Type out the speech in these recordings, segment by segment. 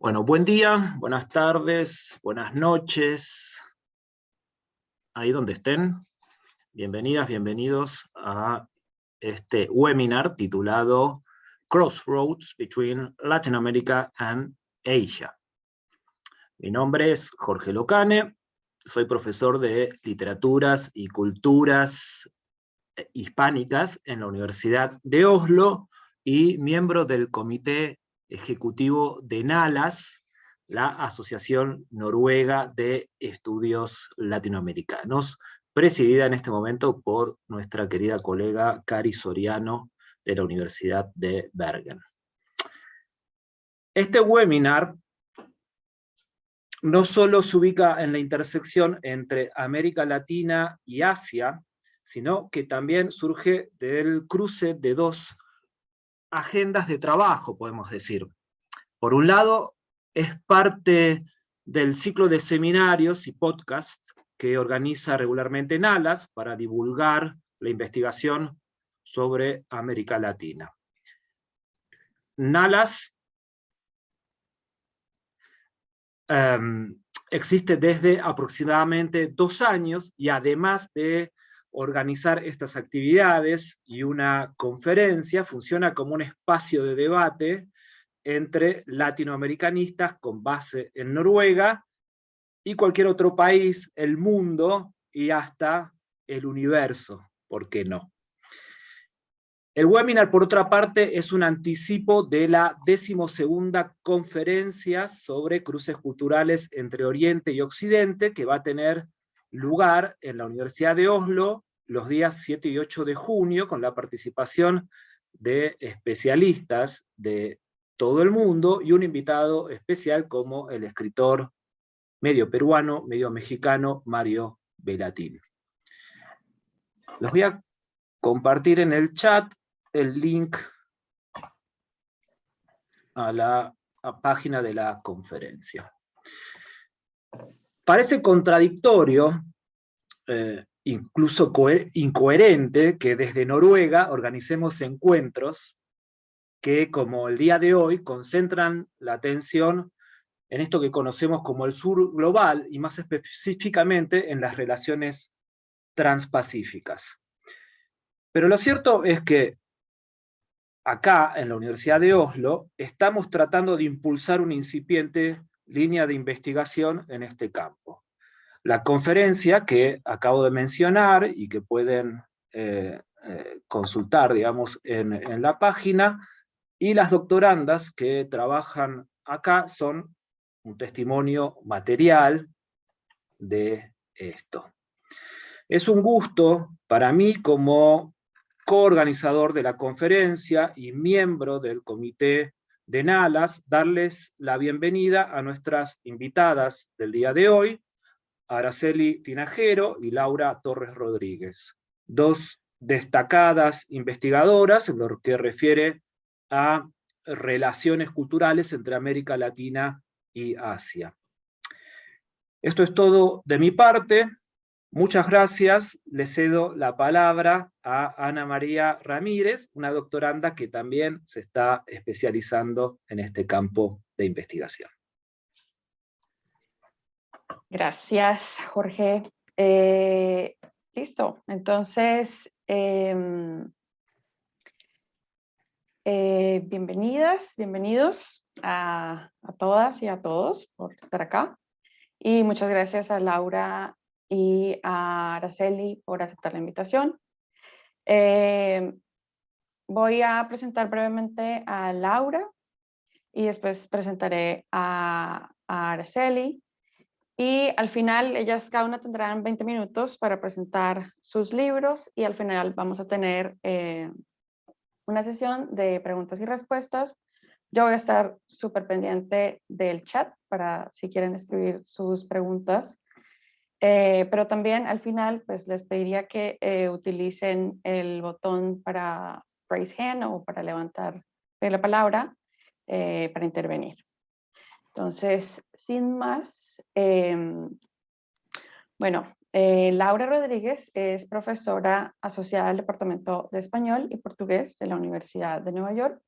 Bueno, buen día, buenas tardes, buenas noches, ahí donde estén. Bienvenidas, bienvenidos a este webinar titulado Crossroads Between Latin America and Asia. Mi nombre es Jorge Locane, soy profesor de Literaturas y Culturas Hispánicas en la Universidad de Oslo y miembro del Comité Ejecutivo de NALAS, la Asociación Noruega de Estudios Latinoamericanos, presidida en este momento por nuestra querida colega Cari Soriano de la Universidad de Bergen. Este webinar no solo se ubica en la intersección entre América Latina y Asia, sino que también surge del cruce de dos agendas de trabajo, podemos decir. Por un lado, es parte del ciclo de seminarios y podcasts que organiza regularmente NALAS para divulgar la investigación sobre América Latina. NALAS existe desde aproximadamente 2 años y además de organizar estas actividades y una conferencia, funciona como un espacio de debate entre latinoamericanistas con base en Noruega y cualquier otro país, el mundo y hasta el universo, ¿por qué no? El webinar, por otra parte, es un anticipo de la 12ª conferencia sobre cruces culturales entre Oriente y Occidente, que va a tener lugar en la Universidad de Oslo los días 7 y 8 de junio, con la participación de especialistas de todo el mundo y un invitado especial como el escritor medio peruano, medio mexicano, Mario Bellatín. Los voy a compartir en el chat el link a la página de la conferencia. Parece contradictorio, incluso incoherente, que desde Noruega organicemos encuentros que, como el día de hoy, concentran la atención en esto que conocemos como el sur global, y más específicamente en las relaciones transpacíficas. Pero lo cierto es que acá, en la Universidad de Oslo, estamos tratando de impulsar una incipiente línea de investigación en este campo. La conferencia que acabo de mencionar y que pueden consultar, digamos, en la página, y las doctorandas que trabajan acá son un testimonio material de esto. Es un gusto para mí como coorganizador de la conferencia y miembro del comité de NALAS, darles la bienvenida a nuestras invitadas del día de hoy, Araceli Tinajero y Laura Torres Rodríguez, dos destacadas investigadoras en lo que refiere a relaciones culturales entre América Latina y Asia. Esto es todo de mi parte. Muchas gracias. Le cedo la palabra a Ana María Ramírez, una doctoranda que también se está especializando en este campo de investigación. Gracias, Jorge. Listo. Entonces, bienvenidas, bienvenidos a todas y a todos por estar acá. Y muchas gracias a Laura y a Araceli por aceptar la invitación. Voy a presentar brevemente a Laura y después presentaré a Araceli. Y al final, ellas cada una tendrán 20 minutos para presentar sus libros y al final vamos a tener una sesión de preguntas y respuestas. Yo voy a estar súper pendiente del chat para si quieren escribir sus preguntas. Pero también al final pues les pediría que utilicen el botón para raise hand o para levantar la palabra para intervenir. Entonces, sin más, Laura Rodríguez es profesora asociada al Departamento de Español y Portugués de la Universidad de Nueva York.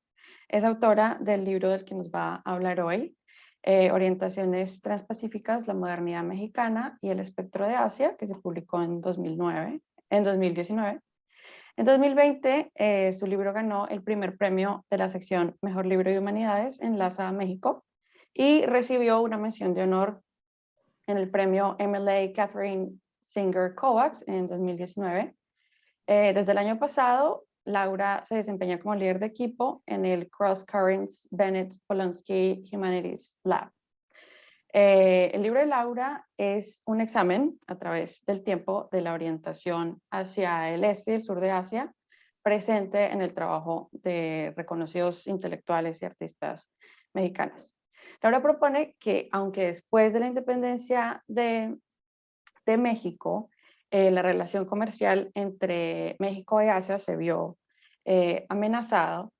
Es autora del libro del que nos va a hablar hoy, Orientaciones Transpacíficas, la Modernidad Mexicana y el Espectro de Asia, que se publicó en 2019. En 2020, su libro ganó el primer premio de la sección Mejor Libro de Humanidades en LASA México y recibió una mención de honor en el premio MLA Catherine Singer Kovacs en 2019. Desde el año pasado, Laura se desempeña como líder de equipo en el Cross Currents Bennett Polonsky Humanities Lab. El libro de Laura es un examen a través del tiempo de la orientación hacia el este y el sur de Asia, presente en el trabajo de reconocidos intelectuales y artistas mexicanos. Laura propone que, aunque después de la independencia de México, la relación comercial entre México y Asia se vio amenazado,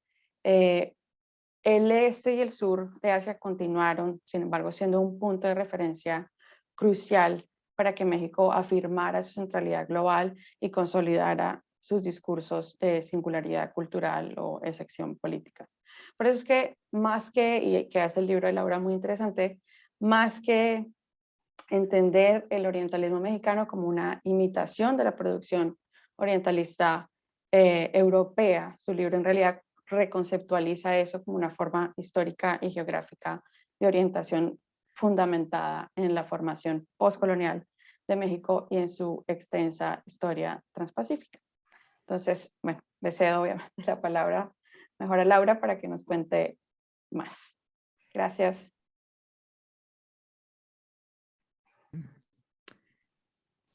el este y el sur de Asia continuaron, sin embargo, siendo un punto de referencia crucial para que México afirmara su centralidad global y consolidara sus discursos de singularidad cultural o excepción política. Por eso es que y que hace el libro de Laura muy interesante, más que entender el orientalismo mexicano como una imitación de la producción orientalista europea, su libro en realidad reconceptualiza eso como una forma histórica y geográfica de orientación fundamentada en la formación postcolonial de México y en su extensa historia transpacífica. Entonces, bueno, le cedo obviamente la palabra mejor a Laura para que nos cuente más. Gracias.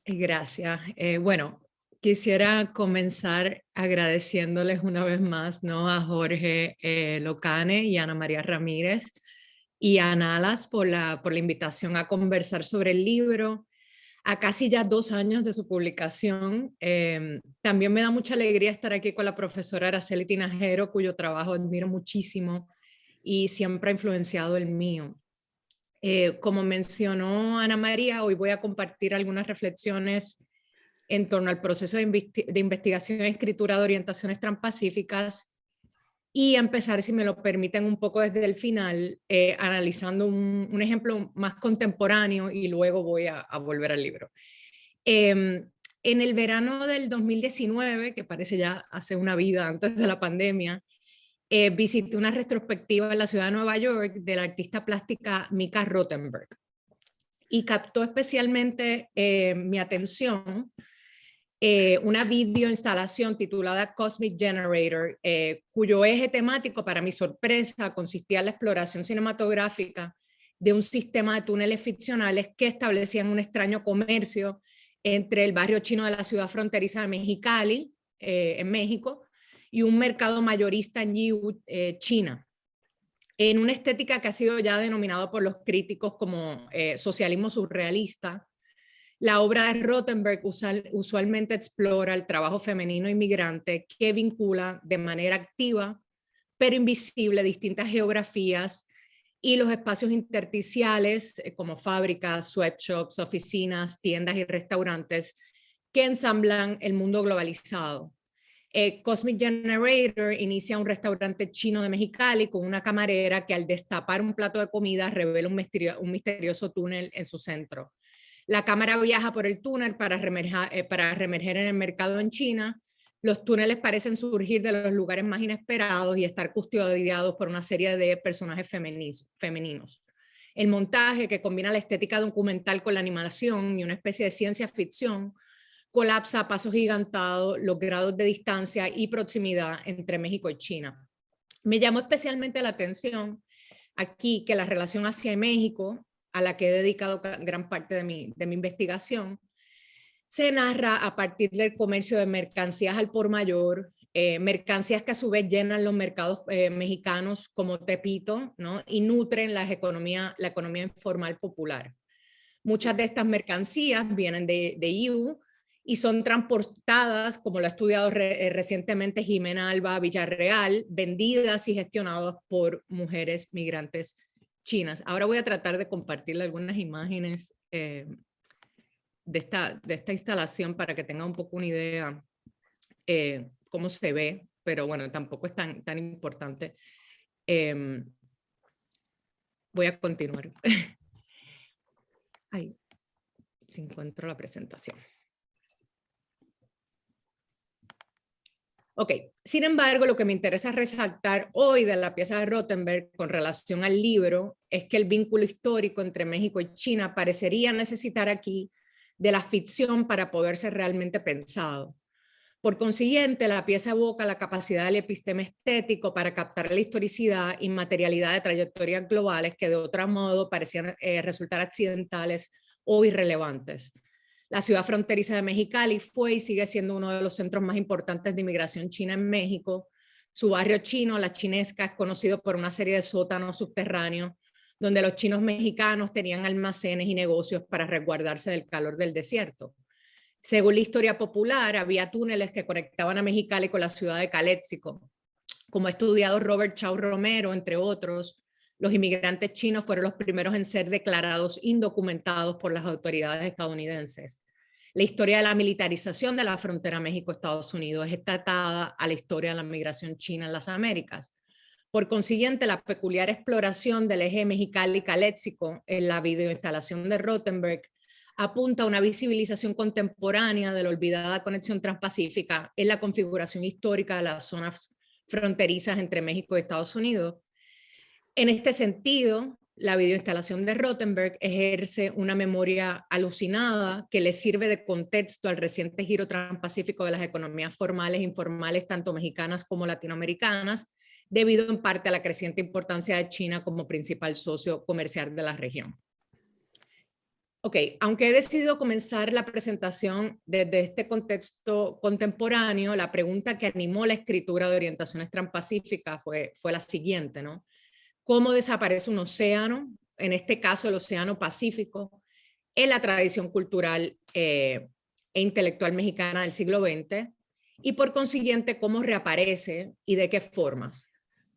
Gracias. Bueno, quisiera comenzar agradeciéndoles una vez más, ¿no?, a Jorge Locane y a Ana María Ramírez y a Nalas por la invitación a conversar sobre el libro. A casi ya 2 años de su publicación, también me da mucha alegría estar aquí con la profesora Araceli Tinajero, cuyo trabajo admiro muchísimo y siempre ha influenciado el mío. Como mencionó Ana María, hoy voy a compartir algunas reflexiones en torno al proceso de investigación y escritura de orientaciones transpacíficas y empezar, si me lo permiten, un poco desde el final, analizando un ejemplo más contemporáneo y luego voy a volver al libro. En el verano del 2019, que parece ya hace una vida antes de la pandemia, visité una retrospectiva en la ciudad de Nueva York de la artista plástica Mika Rothenberg y captó especialmente mi atención una videoinstalación titulada Cosmic Generator, cuyo eje temático, para mi sorpresa, consistía en la exploración cinematográfica de un sistema de túneles ficcionales que establecían un extraño comercio entre el barrio chino de la ciudad fronteriza de Mexicali, en México, y un mercado mayorista en Yiwu, China, en una estética que ha sido ya denominada por los críticos como socialismo surrealista. La obra de Rothenberg usualmente explora el trabajo femenino inmigrante que vincula de manera activa pero invisible distintas geografías y los espacios intersticiales como fábricas, sweatshops, oficinas, tiendas y restaurantes que ensamblan el mundo globalizado. Cosmic Generator inicia un restaurante chino de Mexicali con una camarera que al destapar un plato de comida revela un misterioso túnel en su centro. La cámara viaja por el túnel para reemerger en el mercado en China. Los túneles parecen surgir de los lugares más inesperados y estar custodiados por una serie de personajes femeninos. El montaje, que combina la estética documental con la animación y una especie de ciencia ficción, colapsa a pasos gigantados los grados de distancia y proximidad entre México y China. Me llamó especialmente la atención aquí que la relación hacia México, a la que he dedicado gran parte de mi investigación, se narra a partir del comercio de mercancías al por mayor, mercancías que a su vez llenan los mercados mexicanos como Tepito, ¿no?, y nutren la economía informal popular. Muchas de estas mercancías vienen de Yiwu y son transportadas, como lo ha estudiado recientemente Jimena Alba Villarreal, vendidas y gestionadas por mujeres migrantes chinas. Ahora voy a tratar de compartirle algunas imágenes de esta instalación para que tengan un poco una idea cómo se ve, pero bueno, tampoco es tan importante. voy a continuar. Ay, si encuentro la presentación. Ok, sin embargo, lo que me interesa resaltar hoy de la pieza de Rothenberg con relación al libro es que el vínculo histórico entre México y China parecería necesitar aquí de la ficción para poder ser realmente pensado. Por consiguiente, la pieza evoca la capacidad del epistema estético para captar la historicidad y materialidad de trayectorias globales que de otro modo parecían resultar accidentales o irrelevantes. La ciudad fronteriza de Mexicali fue y sigue siendo uno de los centros más importantes de inmigración china en México. Su barrio chino, La Chinesca, es conocido por una serie de sótanos subterráneos donde los chinos mexicanos tenían almacenes y negocios para resguardarse del calor del desierto. Según la historia popular, había túneles que conectaban a Mexicali con la ciudad de Caléxico. Como ha estudiado Robert Chau Romero, entre otros, los inmigrantes chinos fueron los primeros en ser declarados indocumentados por las autoridades estadounidenses. La historia de la militarización de la frontera México-Estados Unidos es atada a la historia de la migración china en las Américas. Por consiguiente, la peculiar exploración del eje Mexicali-Caléxico en la videoinstalación de Rothenberg apunta a una visibilización contemporánea de la olvidada conexión transpacífica en la configuración histórica de las zonas fronterizas entre México y Estados Unidos. En este sentido, la videoinstalación de Rothenberg ejerce una memoria alucinada que le sirve de contexto al reciente giro transpacífico de las economías formales e informales, tanto mexicanas como latinoamericanas, debido en parte a la creciente importancia de China como principal socio comercial de la región. Ok, aunque he decidido comenzar la presentación desde este contexto contemporáneo, la pregunta que animó la escritura de Orientaciones Transpacíficas fue la siguiente, ¿no? ¿Cómo desaparece un océano, en este caso el Océano Pacífico, en la tradición cultural e intelectual mexicana del siglo XX? Y por consiguiente, ¿cómo reaparece y de qué formas?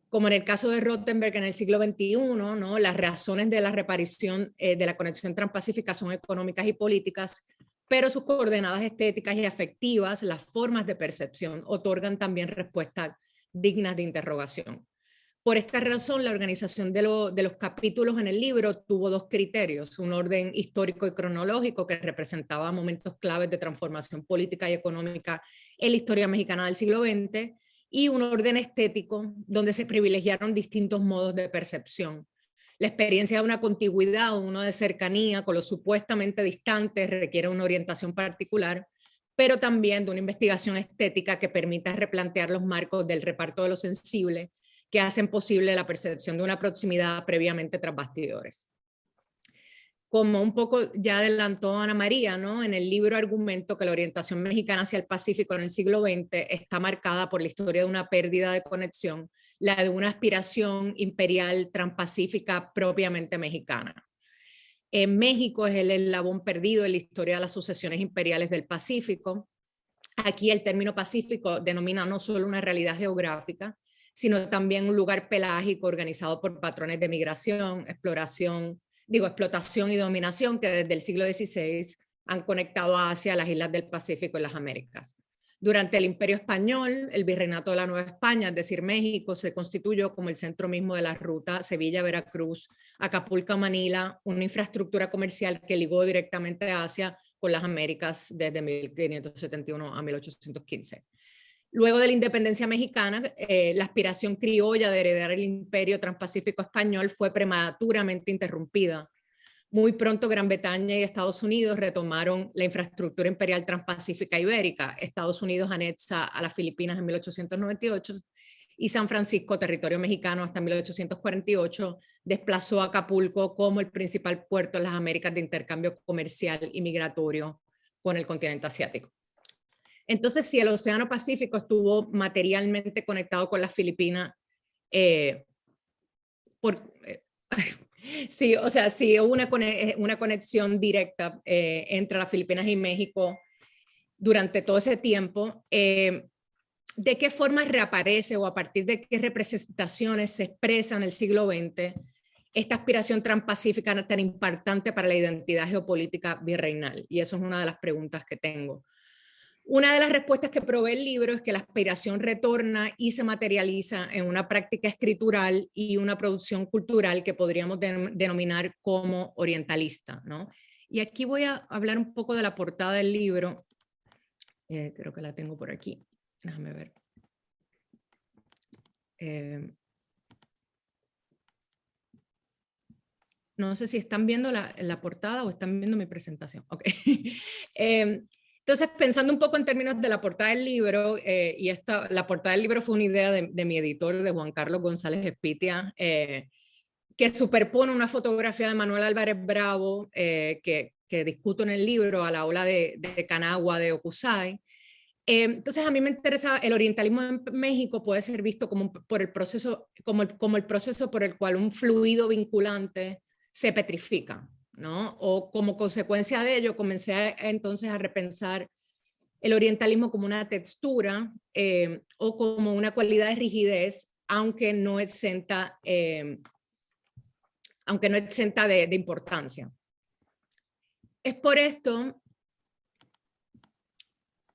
Como en el caso de Rothenberg en el siglo XXI, ¿no? Las razones de la reaparición de la conexión transpacífica son económicas y políticas, pero sus coordenadas estéticas y afectivas, las formas de percepción, otorgan también respuestas dignas de interrogación. Por esta razón, la organización de los capítulos en el libro tuvo dos criterios: un orden histórico y cronológico que representaba momentos claves de transformación política y económica en la historia mexicana del siglo XX, y un orden estético donde se privilegiaron distintos modos de percepción. La experiencia de una contigüidad o uno de cercanía con lo supuestamente distante requiere una orientación particular, pero también de una investigación estética que permita replantear los marcos del reparto de lo sensible que hacen posible la percepción de una proximidad previamente tras bastidores. Como un poco ya adelantó Ana María, ¿no? En el libro argumento que la orientación mexicana hacia el Pacífico en el siglo XX está marcada por la historia de una pérdida de conexión, la de una aspiración imperial transpacífica propiamente mexicana. En México es el eslabón perdido en la historia de las sucesiones imperiales del Pacífico. Aquí el término Pacífico denomina no solo una realidad geográfica, sino también un lugar pelágico organizado por patrones de migración, explotación y dominación que desde el siglo XVI han conectado a Asia, las islas del Pacífico y las Américas. Durante el Imperio Español, el Virreinato de la Nueva España, es decir, México, se constituyó como el centro mismo de la ruta Sevilla-Veracruz, Acapulco-Manila, una infraestructura comercial que ligó directamente a Asia con las Américas desde 1571 a 1815. Luego de la independencia mexicana, la aspiración criolla de heredar el imperio transpacífico español fue prematuramente interrumpida. Muy pronto Gran Bretaña y Estados Unidos retomaron la infraestructura imperial transpacífica ibérica. Estados Unidos anexa a las Filipinas en 1898 y San Francisco, territorio mexicano hasta 1848, desplazó a Acapulco como el principal puerto en las Américas de intercambio comercial y migratorio con el continente asiático. Entonces, si el Océano Pacífico estuvo materialmente conectado con las Filipinas, sí, o sea, sí hubo una conexión directa entre las Filipinas y México durante todo ese tiempo. ¿De qué forma reaparece o a partir de qué representaciones se expresa en el siglo XX esta aspiración transpacífica tan importante para la identidad geopolítica virreinal? Y eso es una de las preguntas que tengo. Una de las respuestas que provee el libro es que la aspiración retorna y se materializa en una práctica escritural y una producción cultural que podríamos denominar como orientalista, ¿no? Y aquí voy a hablar un poco de la portada del libro. Creo que la tengo por aquí. Déjame ver. No sé si están viendo la portada o están viendo mi presentación. Ok. Entonces, pensando un poco en términos de la portada del libro, la portada del libro fue una idea de mi editor, de Juan Carlos González Espitia, que superpone una fotografía de Manuel Álvarez Bravo, que discuto en el libro, a la ola de Canagua de Okusai. Entonces, a mí me interesa, el orientalismo en México puede ser visto como el proceso por el cual un fluido vinculante se petrifica, ¿no? O como consecuencia de ello, comencé entonces a repensar el orientalismo como una textura o como una cualidad de rigidez, aunque no exenta de importancia. Es por esto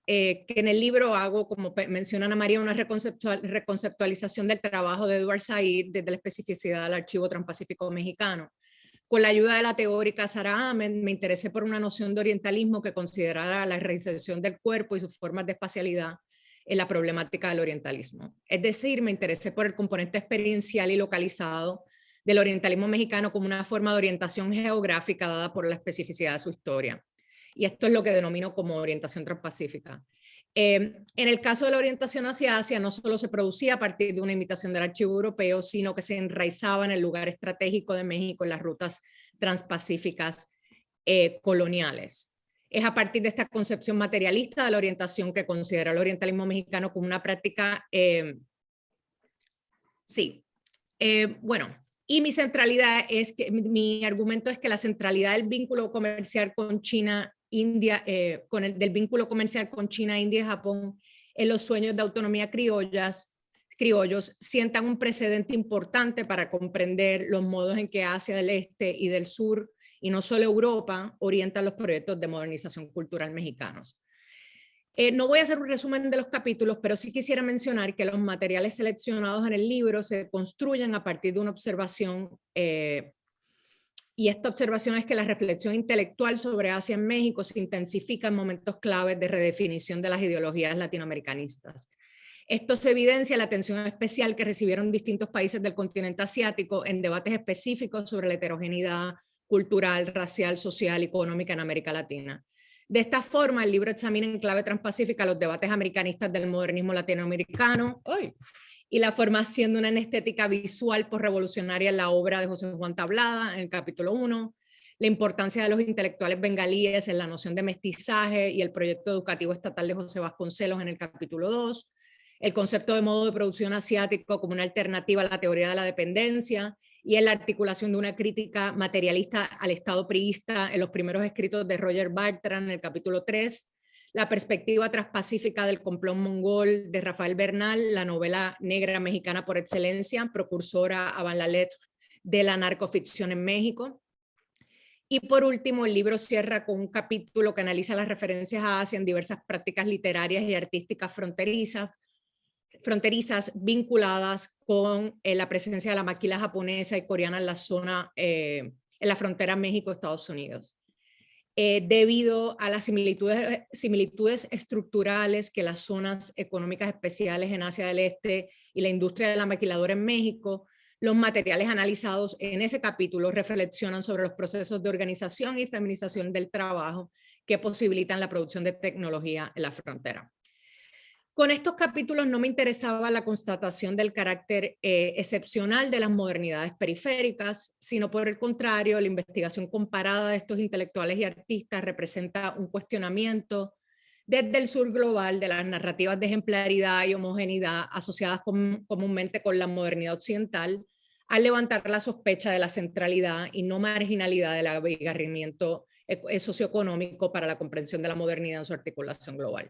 que en el libro hago, como menciona Ana María, una reconceptualización del trabajo de Edward Said desde la especificidad del Archivo Transpacífico Mexicano. Con la ayuda de la teórica Sara Ahmed, me interesé por una noción de orientalismo que considerara la realización del cuerpo y sus formas de espacialidad en la problemática del orientalismo. Es decir, me interesé por el componente experiencial y localizado del orientalismo mexicano como una forma de orientación geográfica dada por la especificidad de su historia. Y esto es lo que denomino como orientación transpacífica. En el caso de la orientación hacia Asia, no solo se producía a partir de una imitación del archivo europeo, sino que se enraizaba en el lugar estratégico de México en las rutas transpacíficas coloniales. Es a partir de esta concepción materialista de la orientación que considera el orientalismo mexicano como una práctica, bueno, y mi centralidad es que, mi argumento es que la centralidad del vínculo comercial con China, India, del vínculo comercial con China, India y Japón en los sueños de autonomía criollos sientan un precedente importante para comprender los modos en que Asia del Este y del Sur, y no solo Europa, orientan los proyectos de modernización cultural mexicanos. No voy a hacer un resumen de los capítulos, pero sí quisiera mencionar que los materiales seleccionados en el libro se construyen a partir de una observación, y esta observación es que la reflexión intelectual sobre Asia en México se intensifica en momentos claves de redefinición de las ideologías latinoamericanistas. Esto se evidencia en la atención especial que recibieron distintos países del continente asiático en debates específicos sobre la heterogeneidad cultural, racial, social y económica en América Latina. De esta forma, el libro examina en clave transpacífica los debates americanistas del modernismo latinoamericano y la formación de una estética visual posrevolucionaria en la obra de José Juan Tablada, en el capítulo 1, la importancia de los intelectuales bengalíes en la noción de mestizaje y el proyecto educativo estatal de José Vasconcelos, en el capítulo 2, el concepto de modo de producción asiático como una alternativa a la teoría de la dependencia, y en la articulación de una crítica materialista al Estado priista en los primeros escritos de Roger Bartran, en el capítulo 3, la perspectiva transpacífica del complot mongol de Rafael Bernal, la novela negra mexicana por excelencia, precursora avant la lettre de la narcoficción en México. Y por último, el libro cierra con un capítulo que analiza las referencias a Asia en diversas prácticas literarias y artísticas fronterizas vinculadas con la presencia de la maquila japonesa y coreana en la zona, en la frontera México-Estados Unidos. Debido a las similitudes estructurales que las zonas económicas especiales en Asia del Este y la industria de la maquiladora en México, los materiales analizados en ese capítulo reflexionan sobre los procesos de organización y feminización del trabajo que posibilitan la producción de tecnología en la frontera. Con estos capítulos no me interesaba la constatación del carácter excepcional de las modernidades periféricas, sino por el contrario, la investigación comparada de estos intelectuales y artistas representa un cuestionamiento desde el sur global de las narrativas de ejemplaridad y homogeneidad asociadas comúnmente con la modernidad occidental, al levantar la sospecha de la centralidad y no marginalidad del abigarramiento socioeconómico para la comprensión de la modernidad en su articulación global.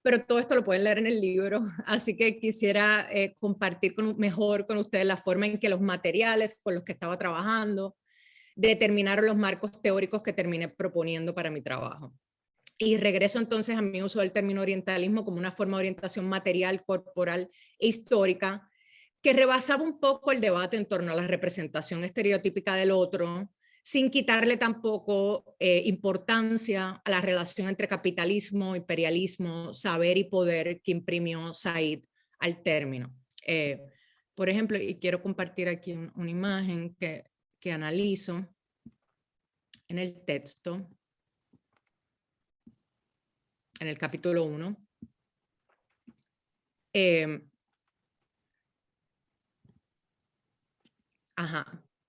Pero todo esto lo pueden leer en el libro, así que quisiera compartir mejor con ustedes la forma en que los materiales con los que estaba trabajando determinaron los marcos teóricos que terminé proponiendo para mi trabajo. Y regreso entonces a mi uso del término orientalismo como una forma de orientación material, corporal e histórica, que rebasaba un poco el debate en torno a la representación estereotípica del otro, sin quitarle tampoco importancia a la relación entre capitalismo, imperialismo, saber y poder que imprimió Said al término. Por ejemplo, y quiero compartir aquí una imagen que analizo en el texto, en el capítulo 1.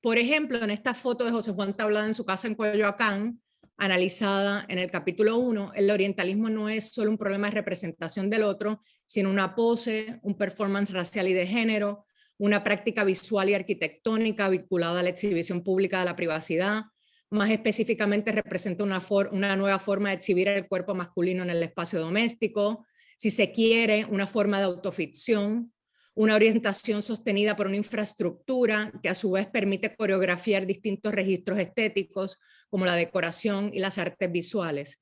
Por ejemplo, en esta foto de José Juan Tablada en su casa en Coyoacán, analizada en el capítulo 1, el orientalismo no es solo un problema de representación del otro, sino una pose, un performance racial y de género, una práctica visual y arquitectónica vinculada a la exhibición pública de la privacidad. Más específicamente representa una nueva forma de exhibir el cuerpo masculino en el espacio doméstico, si se quiere, una forma de autoficción, una orientación sostenida por una infraestructura que a su vez permite coreografiar distintos registros estéticos, como la decoración y las artes visuales.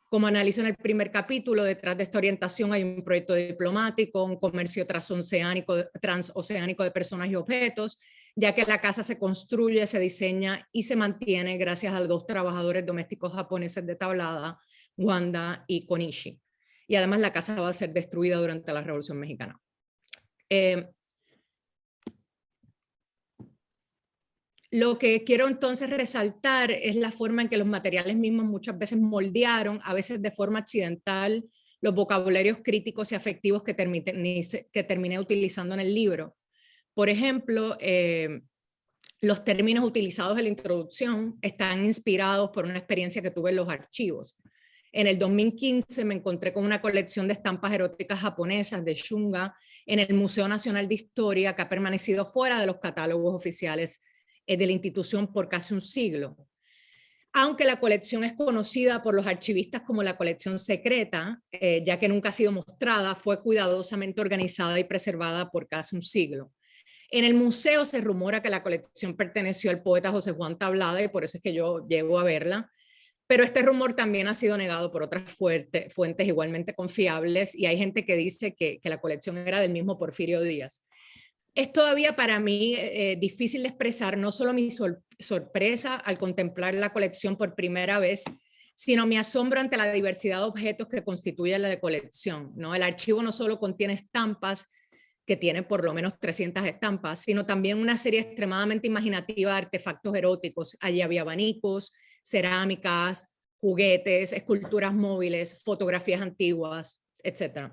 Como analizo en el primer capítulo, detrás de esta orientación hay un proyecto diplomático, un comercio transoceánico de personas y objetos, ya que la casa se construye, se diseña y se mantiene gracias a 2 trabajadores domésticos japoneses de Tablada, Wanda y Konishi. Y además la casa va a ser destruida durante la Revolución Mexicana. Lo que quiero entonces resaltar es la forma en que los materiales mismos muchas veces moldearon, a veces de forma accidental, los vocabularios críticos y afectivos que terminé utilizando en el libro. Por ejemplo, los términos utilizados en la introducción están inspirados por una experiencia que tuve en los archivos. En el 2015 me encontré con una colección de estampas eróticas japonesas de Shunga en el Museo Nacional de Historia, que ha permanecido fuera de los catálogos oficiales de la institución por casi un siglo. Aunque la colección es conocida por los archivistas como la colección secreta, ya que nunca ha sido mostrada, fue cuidadosamente organizada y preservada por casi un siglo. En el museo se rumora que la colección perteneció al poeta José Juan Tablada y por eso es que yo llego a verla, pero este rumor también ha sido negado por otras fuentes igualmente confiables y hay gente que dice que la colección era del mismo Porfirio Díaz. Es todavía para mí difícil de expresar no solo mi sorpresa al contemplar la colección por primera vez, sino mi asombro ante la diversidad de objetos que constituye la colección, ¿no? El archivo no solo contiene estampas, que tiene por lo menos 300 estampas, sino también una serie extremadamente imaginativa de artefactos eróticos. Allí había abanicos, cerámicas, juguetes, esculturas móviles, fotografías antiguas, etc.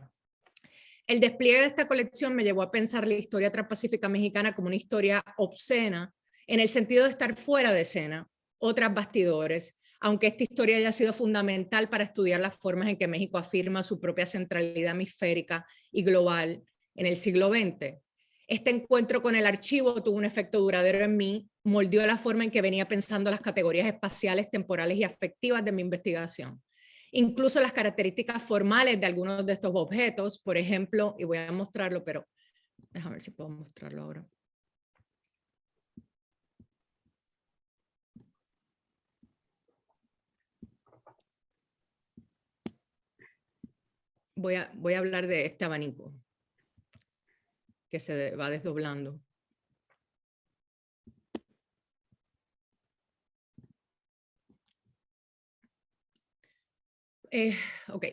El despliegue de esta colección me llevó a pensar la historia transpacífica mexicana como una historia obscena, en el sentido de estar fuera de escena, otras bastidores, aunque esta historia haya sido fundamental para estudiar las formas en que México afirma su propia centralidad hemisférica y global en el siglo XX. Este encuentro con el archivo tuvo un efecto duradero en mí, moldeó la forma en que venía pensando las categorías espaciales, temporales y afectivas de mi investigación. Incluso las características formales de algunos de estos objetos, por ejemplo, y voy a mostrarlo, pero déjame ver si puedo mostrarlo ahora. Voy a hablar de este abanico que se va desdoblando. Ok.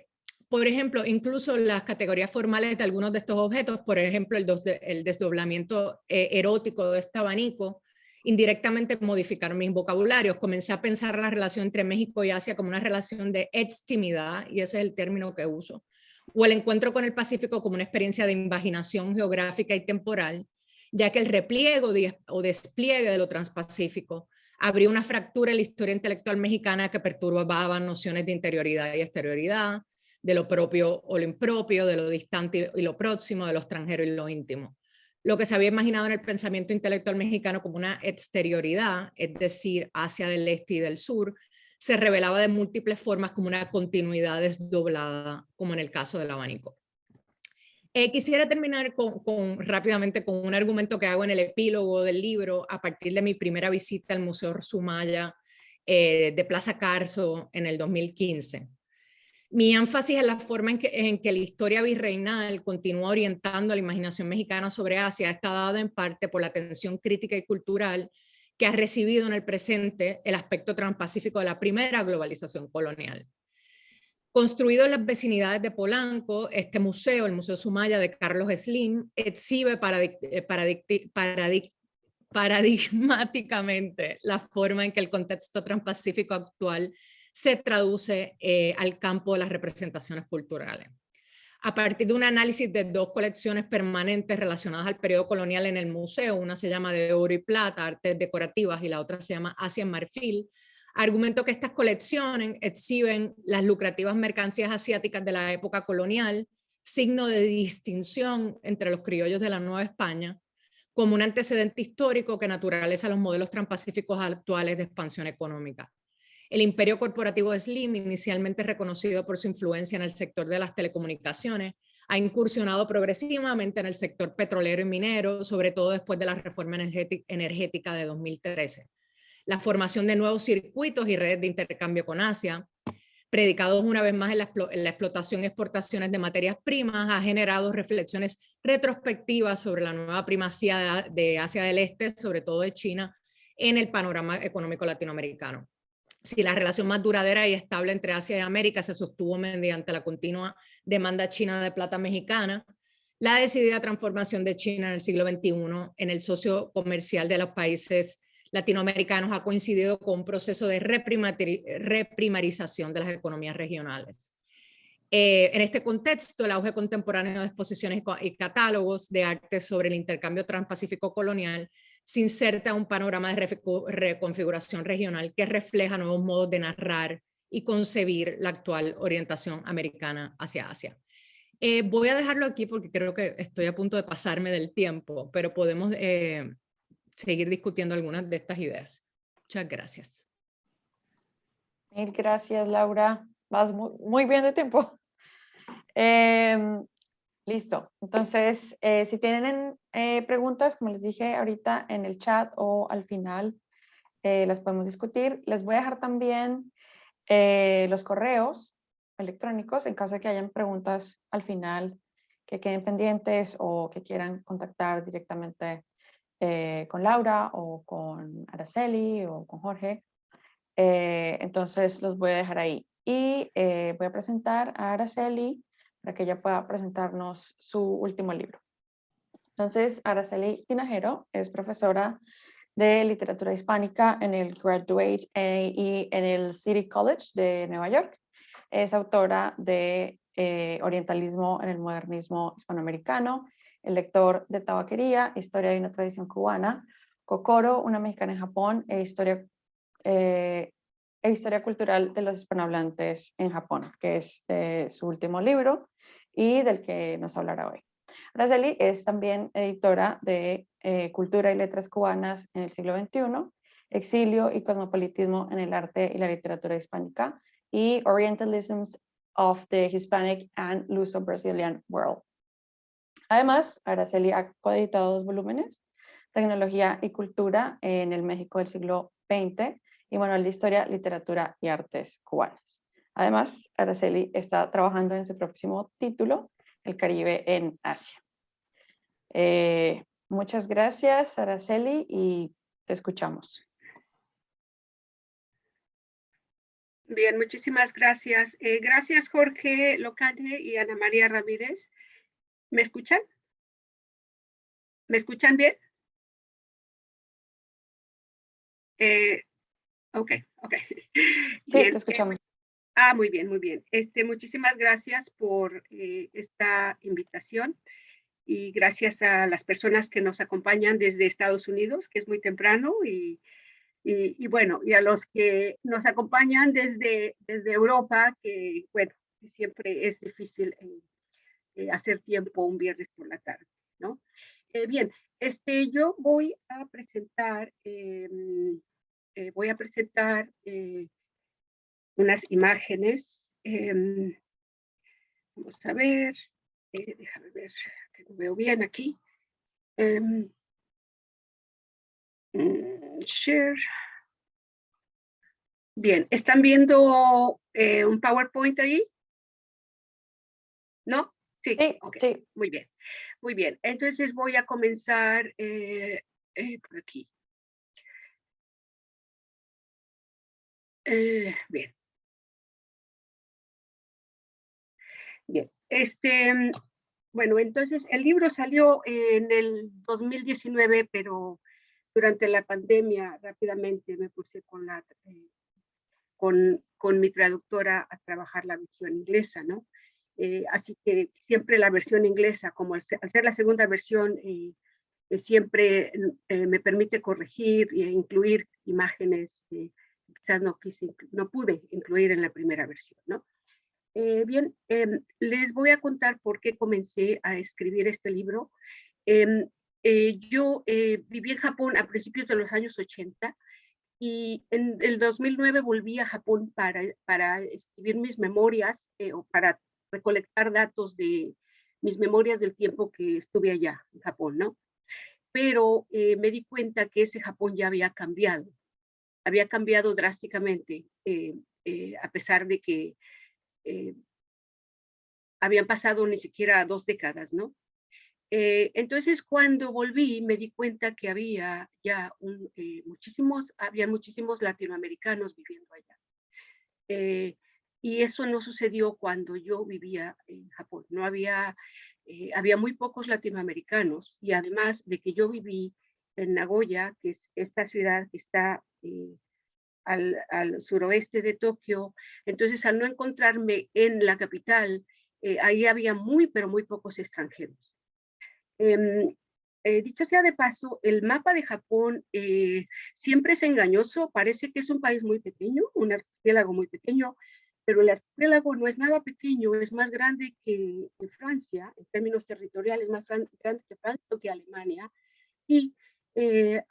Por ejemplo, incluso las categorías formales de algunos de estos objetos, por ejemplo, el desdoblamiento erótico de este abanico, indirectamente modificaron mis vocabularios. Comencé a pensar la relación entre México y Asia como una relación de extimidad, y ese es el término que uso, o el encuentro con el Pacífico como una experiencia de invaginación geográfica y temporal, ya que el repliego o despliegue de lo transpacífico abrió una fractura en la historia intelectual mexicana que perturbaba nociones de interioridad y exterioridad, de lo propio o lo impropio, de lo distante y lo próximo, de lo extranjero y lo íntimo. Lo que se había imaginado en el pensamiento intelectual mexicano como una exterioridad, es decir, Asia del Este y del Sur, se revelaba de múltiples formas como una continuidad desdoblada, como en el caso del abanico. Quisiera terminar rápidamente con un argumento que hago en el epílogo del libro a partir de mi primera visita al Museo Sumaya de Plaza Carso en el 2015. Mi énfasis en la forma en que la historia virreinal continúa orientando a la imaginación mexicana sobre Asia está dado en parte por la atención crítica y cultural que ha recibido en el presente el aspecto transpacífico de la primera globalización colonial. Construido en las vecinidades de Polanco, este museo, el Museo Sumaya de Carlos Slim, exhibe paradigmáticamente la forma en que el contexto transpacífico actual se traduce al campo de las representaciones culturales. A partir de un análisis de dos colecciones permanentes relacionadas al periodo colonial en el museo, una se llama De Oro y Plata, Artes Decorativas, y la otra se llama Asia en Marfil, argumento que estas colecciones exhiben las lucrativas mercancías asiáticas de la época colonial, signo de distinción entre los criollos de la Nueva España, como un antecedente histórico que naturaliza los modelos transpacíficos actuales de expansión económica. El imperio corporativo de Slim, inicialmente reconocido por su influencia en el sector de las telecomunicaciones, ha incursionado progresivamente en el sector petrolero y minero, sobre todo después de la reforma energética de 2013. La formación de nuevos circuitos y redes de intercambio con Asia, predicados una vez más en la explotación y exportaciones de materias primas, ha generado reflexiones retrospectivas sobre la nueva primacía de Asia del Este, sobre todo de China, en el panorama económico latinoamericano. Si la relación más duradera y estable entre Asia y América se sostuvo mediante la continua demanda china de plata mexicana, la decidida transformación de China en el siglo XXI en el socio comercial de los países latinoamericanos ha coincidido con un proceso de reprimarización de las economías regionales. En este contexto, el auge contemporáneo de exposiciones y catálogos de arte sobre el intercambio transpacífico colonial se inserta un panorama de reconfiguración regional que refleja nuevos modos de narrar y concebir la actual orientación americana hacia Asia. Voy a dejarlo aquí porque creo que estoy a punto de pasarme del tiempo, pero podemos seguir discutiendo algunas de estas ideas. Muchas gracias. Mil gracias, Laura. Vas muy bien de tiempo. Listo. Entonces, si tienen preguntas, como les dije ahorita en el chat o al final, las podemos discutir. Les voy a dejar también los correos electrónicos en caso de que hayan preguntas al final que queden pendientes o que quieran contactar directamente con Laura o con Araceli o con Jorge. Entonces los voy a dejar ahí. Y voy a presentar a Araceli para que ella pueda presentarnos su último libro. Entonces, Araceli Tinajero es profesora de literatura hispánica en el Graduate y en el City College de Nueva York. Es autora de Orientalismo en el Modernismo Hispanoamericano, El lector de Tabaquería, Historia de una tradición cubana, Kokoro, una mexicana en Japón, e Historia cultural de los hispanohablantes en Japón, que es su último libro y del que nos hablará hoy. Araceli es también editora de Cultura y Letras Cubanas en el siglo XXI, Exilio y Cosmopolitismo en el Arte y la Literatura Hispánica y Orientalisms of the Hispanic and Luso-Brazilian World. Además, Araceli ha coeditado 2 volúmenes, Tecnología y Cultura en el México del siglo XX y Manual de Historia, Literatura y Artes Cubanas. Además, Araceli está trabajando en su próximo título, El Caribe en Asia. Muchas gracias, Araceli, y te escuchamos. Bien, muchísimas gracias. Gracias, Jorge Locane y Ana María Ramírez. ¿Me escuchan? ¿Me escuchan bien? Ok. Sí, bien. Te escuchamos. Muy bien, muy bien. Muchísimas gracias por esta invitación y gracias a las personas que nos acompañan desde Estados Unidos, que es muy temprano, y bueno, y a los que nos acompañan desde Europa, que bueno, siempre es difícil hacer tiempo un viernes por la tarde, ¿no? Bien, yo voy a presentar unas imágenes. Vamos a ver, déjame ver que lo veo bien aquí. Share. Bien, ¿están viendo un PowerPoint ahí? ¿No? Sí, Sí, ok, sí. muy bien, muy bien. Entonces voy a comenzar por aquí. Bien, bien. Bueno, entonces el libro salió en el 2019, pero durante la pandemia rápidamente me puse con mi traductora a trabajar la versión inglesa, ¿no? Así que siempre la versión inglesa, como al ser la segunda versión, siempre me permite corregir e incluir imágenes que quizás no pude incluir en la primera versión, ¿no? Bien, les voy a contar por qué comencé a escribir este libro. Em, yo viví en Japón a principios de los años 80 y en el 2009 volví a Japón para escribir mis memorias o para recolectar datos de mis memorias del tiempo que estuve allá en Japón, ¿no? Pero me di cuenta que ese Japón ya había cambiado drásticamente, a pesar de que eh, habían pasado ni siquiera 2 décadas, ¿no? Entonces, cuando volví, me di cuenta que había ya muchísimos latinoamericanos viviendo allá. Eh, y eso no sucedió cuando yo vivía en Japón. No había muy pocos latinoamericanos y además de que yo viví en Nagoya, que es esta ciudad que está al suroeste de Tokio, entonces al no encontrarme en la capital, ahí había pero muy pocos extranjeros. Em, dicho sea de paso, el mapa de Japón siempre es engañoso, parece que es un país muy pequeño, un archipiélago muy pequeño, pero el archipiélago no es nada pequeño, es más grande que Francia, en términos territoriales, más grande que Francia o que Alemania, y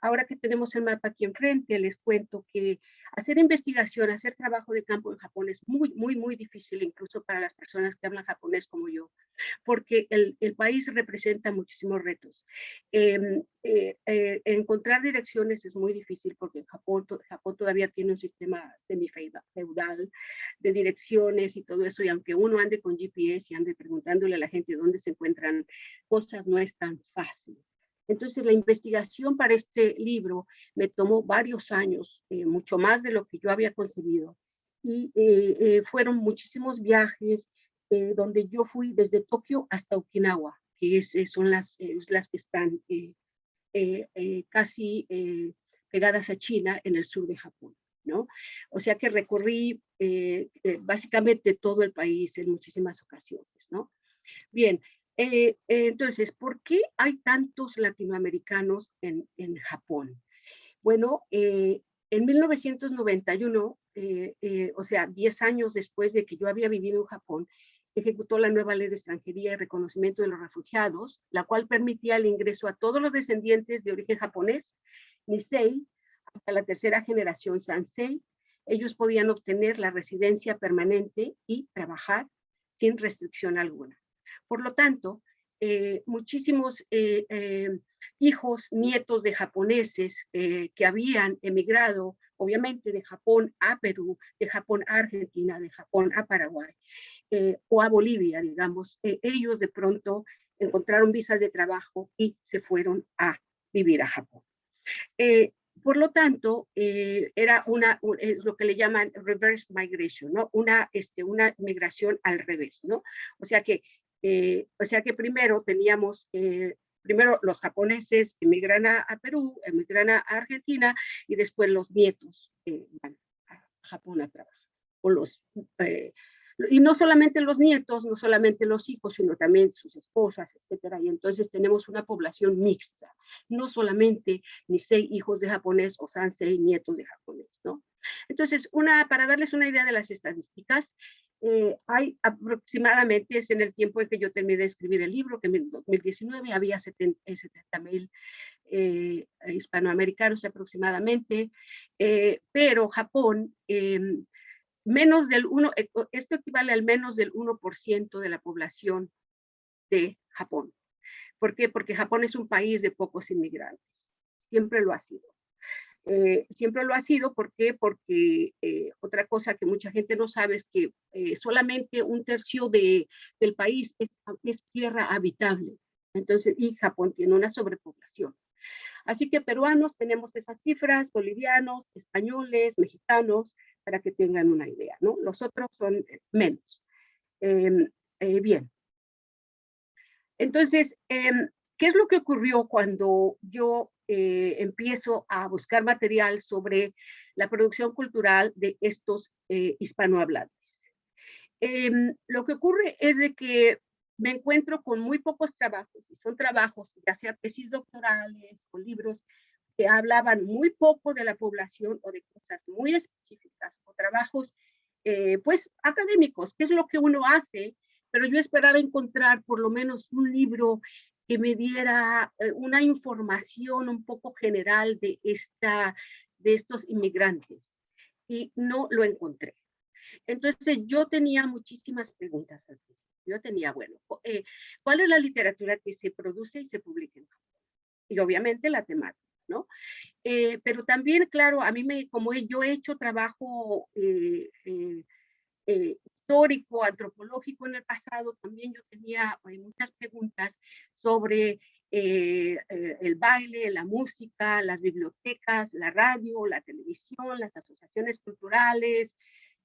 ahora que tenemos el mapa aquí enfrente, les cuento que hacer investigación, hacer trabajo de campo en Japón es muy difícil, incluso para las personas que hablan japonés como yo, porque el país representa muchísimos retos. Encontrar direcciones es muy difícil porque Japón todavía tiene un sistema semifeudal de direcciones y todo eso, y aunque uno ande con GPS y ande preguntándole a la gente dónde se encuentran cosas, no es tan fácil. Entonces, la investigación para este libro me tomó varios años, mucho más de lo que yo había concebido. Y fueron muchísimos viajes donde yo fui desde Tokio hasta Okinawa, que son las islas que están casi pegadas a China en el sur de Japón, ¿no? O sea que recorrí básicamente todo el país en muchísimas ocasiones, ¿no? Bien, entonces, ¿por qué hay tantos latinoamericanos en Japón? Bueno, en 1991, o sea, 10 años después de que yo había vivido en Japón, ejecutó la nueva ley de extranjería y reconocimiento de los refugiados, la cual permitía el ingreso a todos los descendientes de origen japonés, Nisei, hasta la tercera generación Sansei. Ellos podían obtener la residencia permanente y trabajar sin restricción alguna. Por lo tanto, muchísimos hijos, nietos de japoneses que habían emigrado, obviamente de Japón a Perú, de Japón a Argentina, de Japón a Paraguay o a Bolivia, digamos, ellos de pronto encontraron visas de trabajo y se fueron a vivir a Japón. Por lo tanto, era lo que le llaman reverse migration, ¿no? Una migración al revés, ¿no? O sea que primero teníamos, primero los japoneses emigran a Perú, emigran a Argentina, y después los nietos van a Japón a trabajar. Y no solamente los nietos, no solamente los hijos, sino también sus esposas, etcétera. Y entonces tenemos una población mixta, no solamente Nisei hijos de japonés o Sansei nietos de japonés, ¿no? Entonces, para darles una idea de las estadísticas, hay aproximadamente, es en el tiempo en que yo terminé de escribir el libro, que en 2019 había 70,000 hispanoamericanos aproximadamente, pero Japón, menos del 1, esto equivale al menos del 1% de la población de Japón. ¿Por qué? Porque Japón es un país de pocos inmigrantes, siempre lo ha sido. Siempre lo ha sido. ¿Por qué? Porque otra cosa que mucha gente no sabe es que solamente 1/3 del país es tierra habitable. Entonces, y Japón tiene una sobrepoblación. Así que peruanos tenemos esas cifras, bolivianos, españoles, mexicanos, para que tengan una idea, ¿no? Los otros son menos. Bien. Entonces, ¿qué es lo que ocurrió cuando yo empiezo a buscar material sobre la producción cultural de estos hispanohablantes? Lo que ocurre es de que me encuentro con muy pocos trabajos, y son trabajos, ya sea tesis doctorales o libros que hablaban muy poco de la población o de cosas muy específicas, o trabajos pues académicos, que es lo que uno hace, pero yo esperaba encontrar por lo menos un libro que me diera una información un poco general de estos inmigrantes, y no lo encontré. Entonces yo tenía muchísimas preguntas. Yo tenía, bueno, ¿cuál es la literatura que se produce y se publica en Japón? Y obviamente la temática, ¿no? Pero también, claro, a mí como yo he hecho trabajo histórico, antropológico en el pasado, también yo tenía muchas preguntas sobre el baile, la música, las bibliotecas, la radio, la televisión, las asociaciones culturales,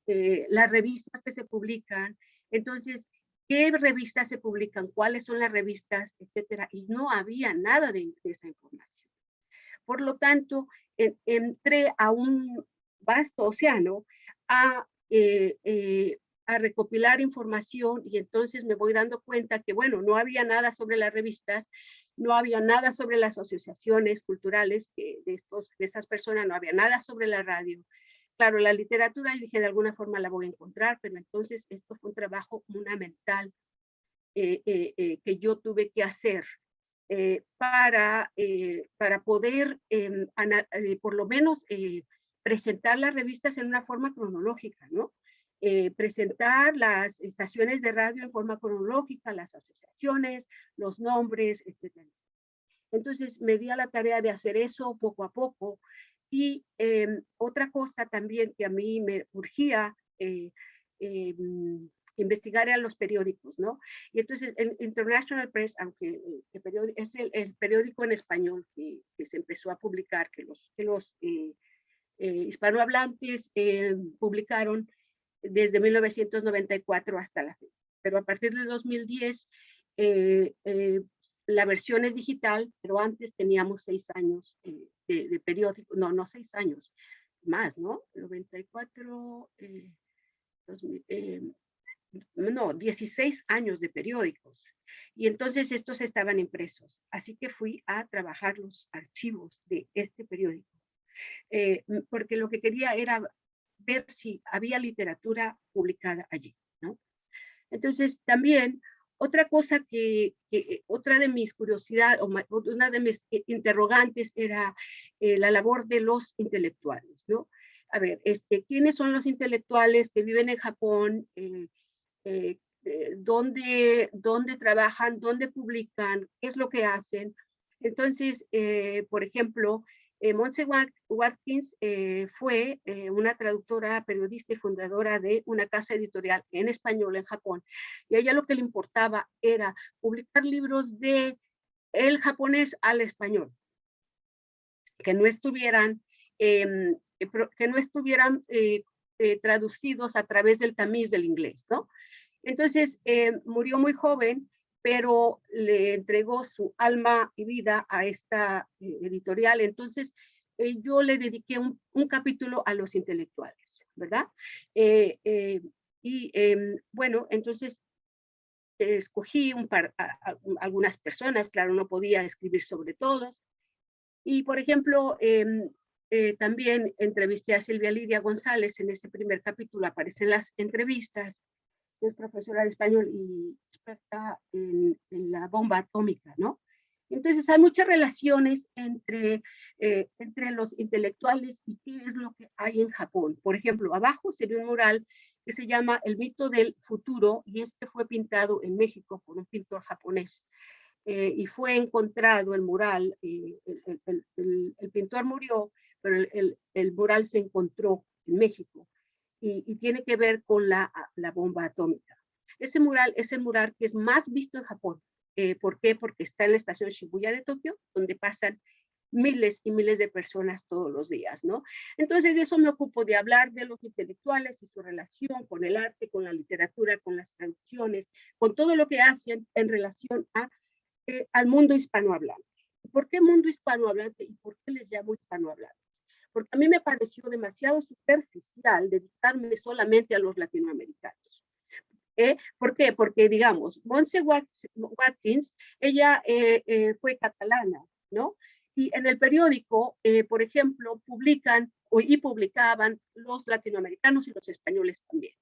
las revistas que se publican. Entonces, ¿qué revistas se publican? ¿Cuáles son las revistas? Etcétera. Y no había nada de esa información. Por lo tanto, entré a un vasto océano a recopilar información, y entonces me voy dando cuenta que, bueno, no había nada sobre las revistas, no había nada sobre las asociaciones culturales de esas personas, no había nada sobre la radio. Claro, la literatura, y dije, de alguna forma la voy a encontrar, pero entonces esto fue un trabajo fundamental que yo tuve que hacer para poder por lo menos presentar las revistas en una forma cronológica, ¿no? Presentar las estaciones de radio en forma cronológica, las asociaciones, los nombres, etc. Entonces me di a la tarea de hacer eso poco a poco. Y otra cosa también que a mí me urgía investigar a los periódicos, ¿no? Y entonces el International Press, aunque es el periódico en español que se empezó a publicar, que los hispanohablantes publicaron desde 1994 hasta la fecha. Pero a partir de 2010 la versión es digital, pero antes teníamos 6 años de periódico, no 6 años, más, ¿no? 94, 2000, no, 16 años de periódicos. Y entonces estos estaban impresos. Así que fui a trabajar los archivos de este periódico. Porque lo que quería era ver si había literatura publicada allí, ¿no? Entonces también otra cosa otra de mis curiosidades, o una de mis interrogantes era la labor de los intelectuales, ¿no? A ver, ¿quiénes son los intelectuales que viven en Japón? ¿Dónde trabajan? ¿Dónde publican? ¿Qué es lo que hacen? Entonces, por ejemplo, Montse Watkins fue una traductora, periodista y fundadora de una casa editorial en español en Japón. Y a ella lo que le importaba era publicar libros de el japonés al español, que no estuvieran, traducidos a través del tamiz del inglés, ¿no? Entonces, murió muy joven, pero le entregó su alma y vida a esta editorial. Entonces, yo le dediqué un capítulo a los intelectuales, ¿verdad? Bueno, entonces escogí algunas personas, claro, no podía escribir sobre todos. Y, por ejemplo, también entrevisté a Silvia Lidia González. En ese primer capítulo aparecen las entrevistas. Es profesora de español y experta en la bomba atómica, ¿no? Entonces hay muchas relaciones entre los intelectuales y qué es lo que hay en Japón. Por ejemplo, abajo se ve un mural que se llama El mito del futuro, y este fue pintado en México por un pintor japonés. Y fue encontrado el mural, el pintor murió, pero el mural se encontró en México y tiene que ver con la bomba atómica. Ese mural es el mural que es más visto en Japón. ¿Por qué? Porque está en la estación Shibuya de Tokio, donde pasan miles y miles de personas todos los días, ¿no? Entonces de eso me ocupo, de hablar de los intelectuales y su relación con el arte, con la literatura, con las traducciones, con todo lo que hacen en relación al mundo hispanohablante. ¿Por qué mundo hispanohablante y por qué les llamo hispanohablantes? Porque a mí me pareció demasiado superficial dedicarme solamente a los latinoamericanos. ¿Por qué? Porque, digamos, Montse Watkins, ella fue catalana, ¿no? Y en el periódico, por ejemplo, publicaban los latinoamericanos y los españoles también.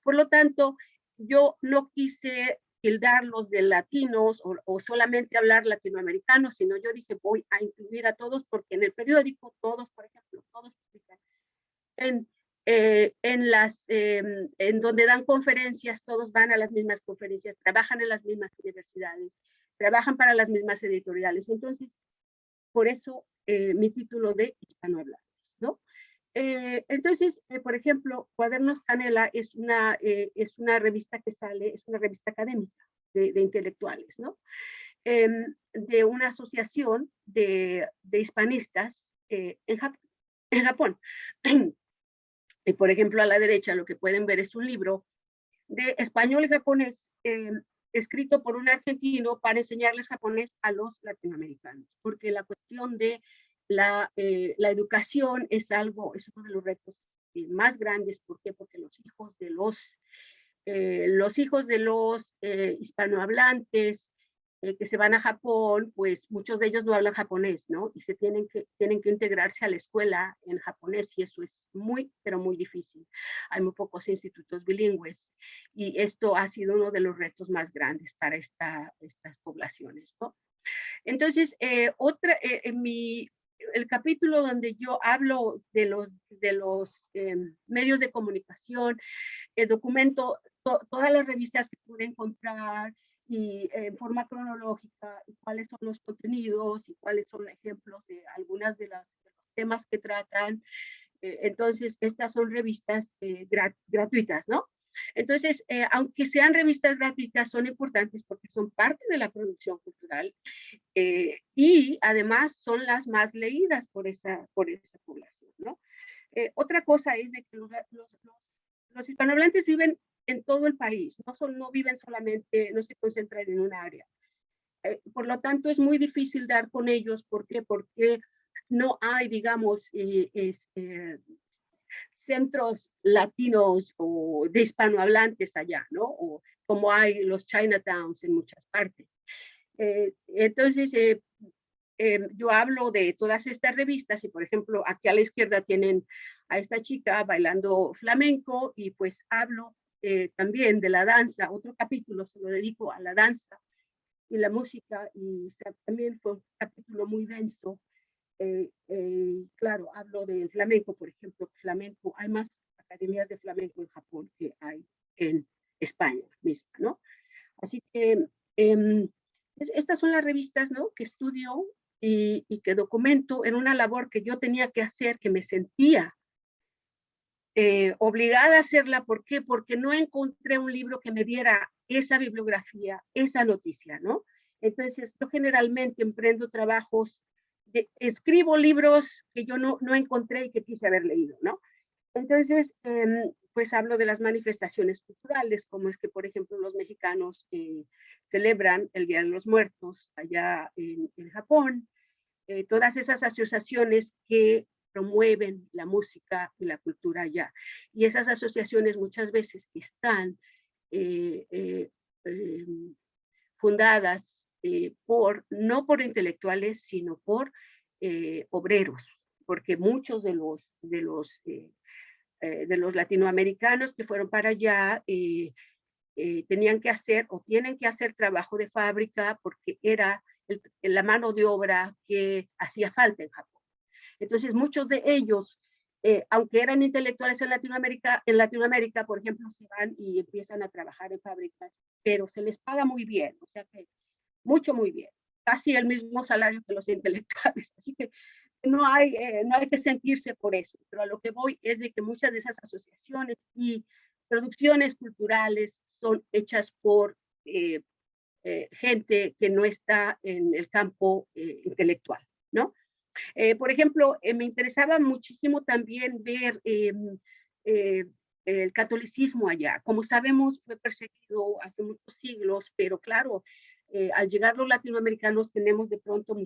Por lo tanto, yo no quise tildarlos de latinos o solamente hablar latinoamericanos, sino yo dije, voy a incluir a todos, porque en el periódico todos, por ejemplo, todos publican en donde dan conferencias, todos van a las mismas conferencias, trabajan en las mismas universidades, trabajan para las mismas editoriales. Entonces, por eso mi título de hispanohablantes, ¿no? Entonces, por ejemplo, Cuadernos Canela es una revista que sale, es una revista académica de intelectuales, ¿no? De una asociación de hispanistas en Japón. Y por ejemplo, a la derecha lo que pueden ver es un libro de español y japonés escrito por un argentino para enseñarles japonés a los latinoamericanos, porque la cuestión de la educación es uno de los retos más grandes. ¿Por qué? Porque los hijos de los hispanohablantes que se van a Japón, pues muchos de ellos no hablan japonés, ¿no? Y tienen que integrarse a la escuela en japonés, y eso es muy, pero muy difícil. Hay muy pocos institutos bilingües, y esto ha sido uno de los retos más grandes para estas poblaciones, ¿no? Entonces, el capítulo donde yo hablo de los medios de comunicación, documento todas las revistas que pude encontrar, y en forma cronológica, y cuáles son los contenidos y cuáles son ejemplos de algunas de los temas que tratan. Entonces, estas son revistas gratuitas, ¿no? Entonces, aunque sean revistas gratuitas, son importantes porque son parte de la producción cultural, y además son las más leídas por esa población, ¿no? Otra cosa es de que los hispanohablantes viven en todo el país, no viven solamente, no se concentran en un área. Por lo tanto, es muy difícil dar con ellos. ¿Por qué? Porque no hay, digamos, centros latinos o de hispanohablantes allá, ¿no? O como hay los Chinatowns en muchas partes. Entonces, yo hablo de todas estas revistas, y por ejemplo, aquí a la izquierda tienen a esta chica bailando flamenco, y pues hablo también de la danza. Otro capítulo se lo dedico a la danza y la música, y también fue un capítulo muy denso. Claro, hablo del flamenco, por ejemplo. Flamenco, hay más academias de flamenco en Japón que hay en España misma, ¿no? Así que estas son las revistas, ¿no?, que estudio y que documento en una labor que yo tenía que hacer, que me sentía obligada a hacerla. ¿Por qué? Porque no encontré un libro que me diera esa bibliografía, esa noticia, ¿no? Entonces, yo generalmente emprendo trabajos, escribo libros que yo no encontré y que quise haber leído, ¿no? Entonces, pues hablo de las manifestaciones culturales, como es que, por ejemplo, los mexicanos celebran el Día de los Muertos allá en Japón, todas esas asociaciones que promueven la música y la cultura allá. Y esas asociaciones muchas veces están fundadas no por intelectuales, sino por obreros, porque muchos de los latinoamericanos que fueron para allá tenían que hacer o tienen que hacer trabajo de fábrica, porque era la mano de obra que hacía falta en Japón. Entonces, muchos de ellos, aunque eran intelectuales en Latinoamérica, por ejemplo, se van y empiezan a trabajar en fábricas, pero se les paga muy bien, o sea que muy bien, casi el mismo salario que los intelectuales. Así que no hay que sentirse por eso, pero a lo que voy es de que muchas de esas asociaciones y producciones culturales son hechas por gente que no está en el campo intelectual, ¿no? Por ejemplo, me interesaba muchísimo también ver el catolicismo allá. Como sabemos, fue perseguido hace muchos siglos, pero claro, al llegar los latinoamericanos tenemos de pronto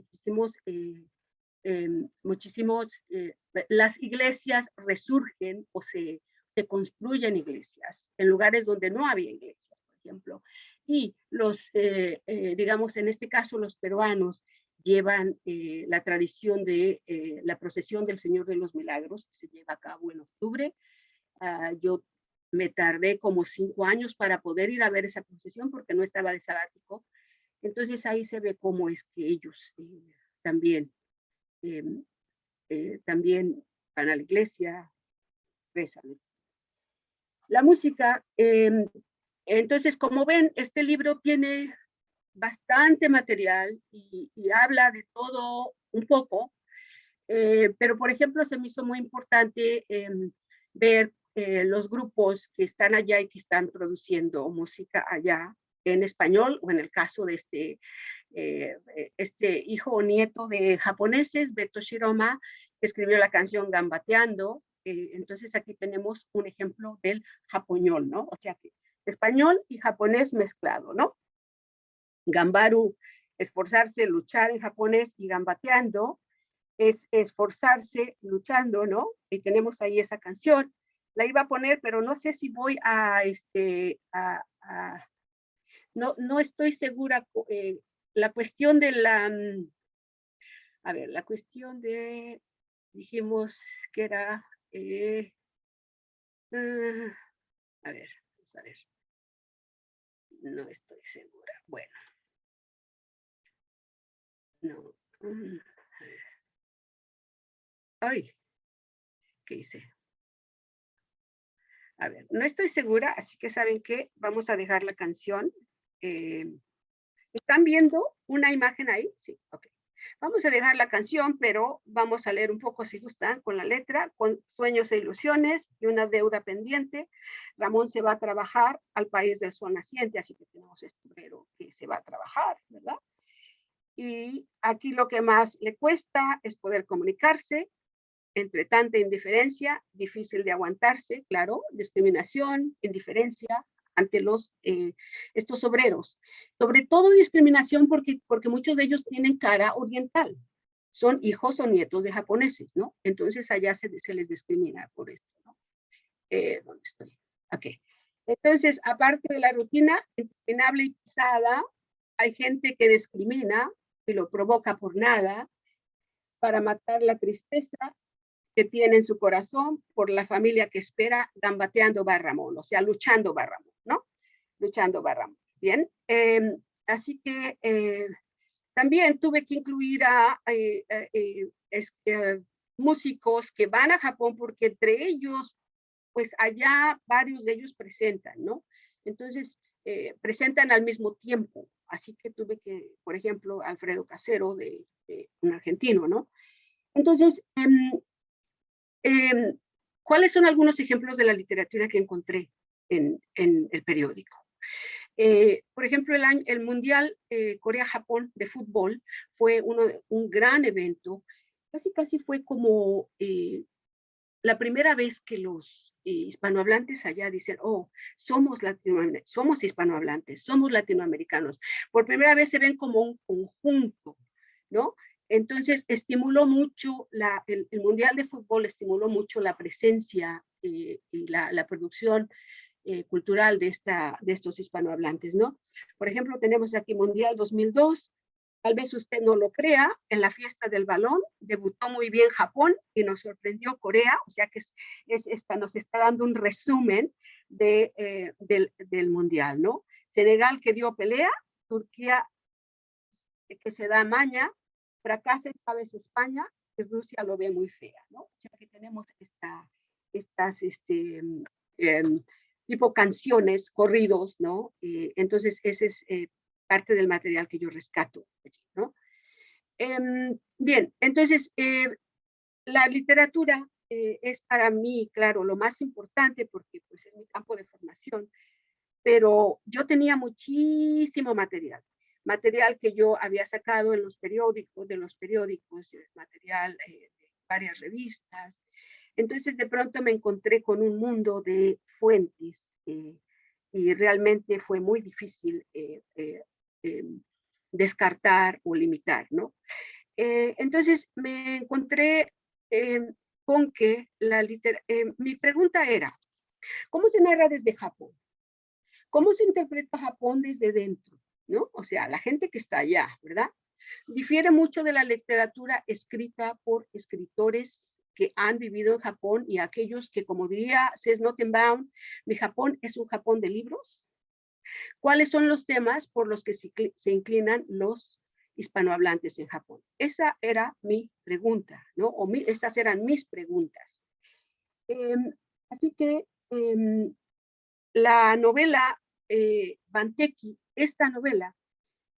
las iglesias resurgen o se construyen iglesias en lugares donde no había iglesias, por ejemplo. Y digamos, en este caso, los peruanos llevan la tradición de la procesión del Señor de los Milagros, que se lleva a cabo en octubre. Yo me tardé como 5 años para poder ir a ver esa procesión porque no estaba de sabático. Entonces ahí se ve cómo es que ellos también van a la iglesia, rezan. La música, entonces, como ven, este libro tiene bastante material y habla de todo un poco, pero por ejemplo se me hizo muy importante ver los grupos que están allá y que están produciendo música allá en español, o en el caso de este hijo o nieto de japoneses, Beto Shiroma, que escribió la canción Gambateando. Entonces aquí tenemos un ejemplo del japoñol, ¿no? O sea que español y japonés mezclado, ¿no? Gambaru, esforzarse, luchar en japonés, y gambateando es esforzarse, luchando, ¿no? Y tenemos ahí esa canción. La iba a poner, pero no sé si voy no estoy segura. La cuestión de la cuestión de, dijimos que era, a ver, vamos a ver. No estoy segura. Bueno. No. Ay, ¿qué hice? A ver, no estoy segura, así que ¿saben qué? Vamos a dejar la canción. ¿Están viendo una imagen ahí? Sí, ok. Vamos a dejar la canción, pero vamos a leer un poco, si gustan, con la letra, con sueños e ilusiones y una deuda pendiente. Ramón se va a trabajar al país del sol naciente, así que tenemos este obrero que se va a trabajar, ¿verdad? Y aquí lo que más le cuesta es poder comunicarse. Entre tanta indiferencia, difícil de aguantarse, claro, discriminación, indiferencia ante estos obreros. Sobre todo discriminación porque muchos de ellos tienen cara oriental, son hijos o nietos de japoneses, ¿no? Entonces allá se les discrimina por esto, ¿no? ¿Dónde estoy? Ok. Entonces, aparte de la rutina interminable y pesada, hay gente que discrimina, que lo provoca por nada, para matar la tristeza que tiene en su corazón por la familia que espera. Gambateando va Ramón, o sea, luchando va Ramón, ¿no? Luchando va Ramón. Bien, así que también tuve que incluir a músicos que van a Japón, porque entre ellos, pues allá varios de ellos presentan, ¿no? Entonces, presentan al mismo tiempo. Así que tuve que, por ejemplo, Alfredo Casero, un argentino, ¿no? Entonces, ¿cuáles son algunos ejemplos de la literatura que encontré en el periódico? Por ejemplo, el Mundial Corea-Japón de fútbol fue un gran evento. Casi fue como la primera vez que los hispanohablantes allá dicen, oh, somos hispanohablantes, somos latinoamericanos. Por primera vez se ven como un conjunto, ¿no? Entonces, estimuló mucho, el Mundial de Fútbol estimuló mucho la presencia y la producción cultural de estos hispanohablantes, ¿no? Por ejemplo, tenemos aquí Mundial 2002, tal vez usted no lo crea, en la fiesta del balón debutó muy bien Japón y nos sorprendió Corea, o sea que nos está dando un resumen del Mundial, ¿no? Senegal, que dio pelea, Turquía, que se da maña, fracasa esta vez España, y Rusia lo ve muy fea, ¿no? O sea que tenemos estas tipo canciones, corridos, ¿no? Entonces ese es parte del material que yo rescato, ¿no? Bien, entonces la literatura es para mí, claro, lo más importante porque pues, es mi campo de formación, pero yo tenía muchísimo material. Material que yo había sacado en los periódicos, material de varias revistas. Entonces de pronto me encontré con un mundo de fuentes y realmente fue muy difícil descartar o limitar, ¿no? Entonces me encontré con que mi pregunta era, ¿cómo se narra desde Japón? ¿Cómo se interpreta Japón desde dentro? ¿No? O sea, la gente que está allá, ¿verdad? Difiere mucho de la literatura escrita por escritores que han vivido en Japón y aquellos que, como diría Cés Notenbaum, mi Japón es un Japón de libros. ¿Cuáles son los temas por los que se inclinan los hispanohablantes en Japón? Esa era mi pregunta, ¿no? Estas eran mis preguntas. Así que la novela Banteki, esta novela,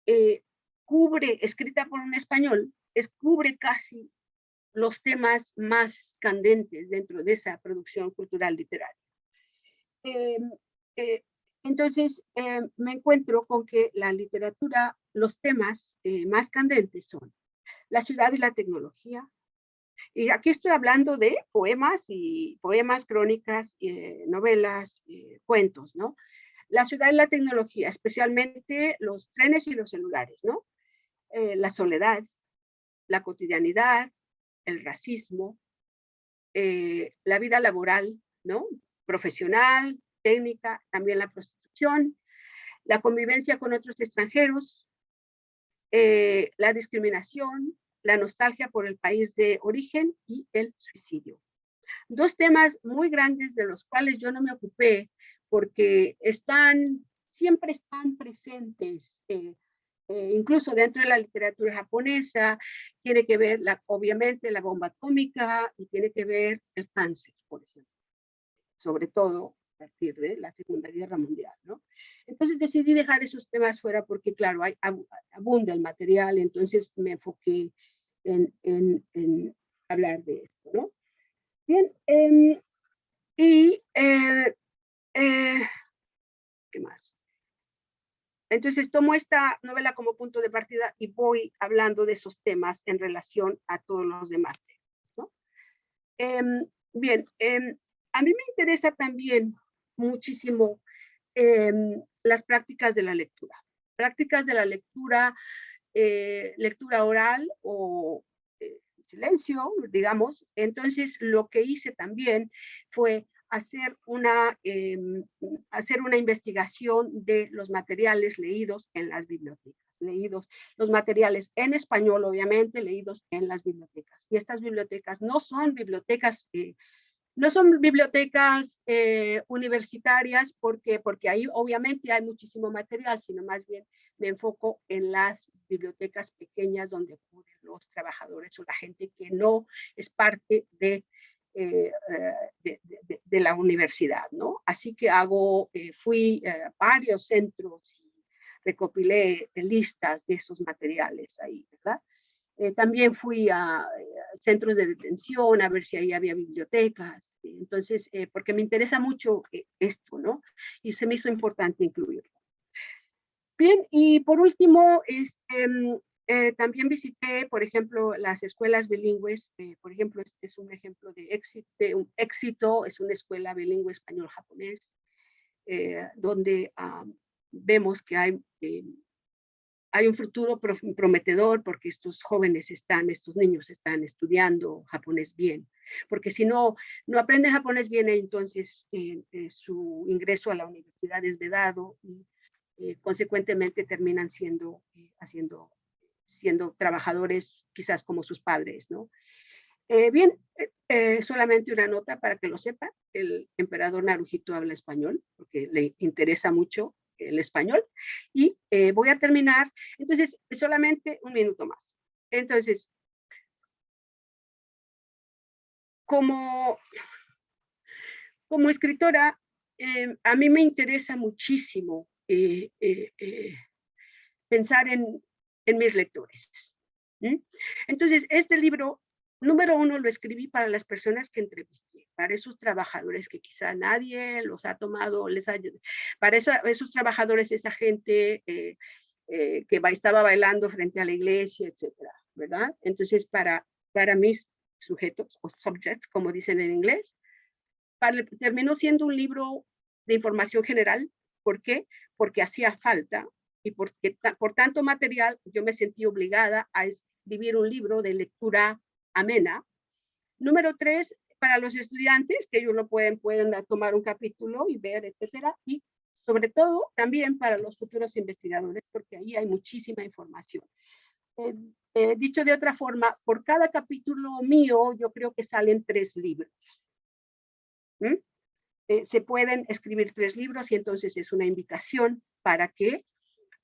escrita por un español, cubre casi los temas más candentes dentro de esa producción cultural literaria. Entonces, me encuentro con que la literatura, los temas más candentes son la ciudad y la tecnología. Y aquí estoy hablando de poemas, crónicas, novelas, cuentos, ¿no? La ciudad y la tecnología, especialmente los trenes y los celulares, ¿no? La soledad, la cotidianidad, el racismo, la vida laboral, ¿no? Profesional, técnica, también la prostitución, la convivencia con otros extranjeros, la discriminación, la nostalgia por el país de origen y el suicidio. Dos temas muy grandes de los cuales yo no me ocupé porque siempre están presentes, incluso dentro de la literatura japonesa. Tiene que ver, obviamente, la bomba atómica y tiene que ver el cáncer, por ejemplo, sobre todo a partir de la Segunda Guerra Mundial, ¿no? Entonces decidí dejar esos temas fuera porque, claro, abunda el material, entonces me enfoqué en hablar de esto, ¿no? Bien, ¿qué más? Entonces tomo esta novela como punto de partida y voy hablando de esos temas en relación a todos los demás temas, ¿no? Bien, a mí me interesa también muchísimo las prácticas de la lectura. Prácticas de la lectura, lectura oral o silencio, digamos. Entonces, lo que hice también fue hacer una investigación de los materiales leídos en las bibliotecas. Los materiales en español, obviamente, leídos en las bibliotecas. Y estas bibliotecas no son bibliotecas universitarias porque ahí obviamente hay muchísimo material, sino más bien me enfoco en las bibliotecas pequeñas donde acuden los trabajadores o la gente que no es parte de la universidad, ¿no? Así que fui a varios centros y recopilé listas de esos materiales ahí, ¿verdad? También fui a centros de detención a ver si ahí había bibliotecas. Entonces, porque me interesa mucho esto, ¿no? Y se me hizo importante incluirlo. Bien, y por último, también visité, por ejemplo, las escuelas bilingües. Por ejemplo, este es un ejemplo de éxito, es una escuela bilingüe español-japonés, donde vemos que hay un futuro prometedor porque estos niños están estudiando japonés bien. Porque si no aprenden japonés bien, entonces su ingreso a la universidad es vedado y consecuentemente terminan siendo trabajadores quizás como sus padres, ¿no? Bien, solamente una nota para que lo sepa. El emperador Naruhito habla español porque le interesa mucho el español. Y voy a terminar, entonces, solamente un minuto más. Entonces, como escritora, a mí me interesa muchísimo pensar en mis lectores. Entonces, este libro Número uno, lo escribí para las personas que entrevisté, para esos trabajadores que quizá nadie los ha tomado, para esos trabajadores, esa gente que estaba bailando frente a la iglesia, etcétera, ¿verdad? Entonces, para mis sujetos o subjects, como dicen en inglés, terminó siendo un libro de información general. ¿Por qué? Porque hacía falta y porque por tanto material yo me sentí obligada a escribir un libro de lectura amena. Número 3, para los estudiantes, que ellos lo pueden tomar un capítulo y ver, etcétera. Y sobre todo también para los futuros investigadores, porque ahí hay muchísima información. Dicho de otra forma, por cada capítulo mío, yo creo que salen 3 libros. Se pueden escribir 3 libros y entonces es una invitación para que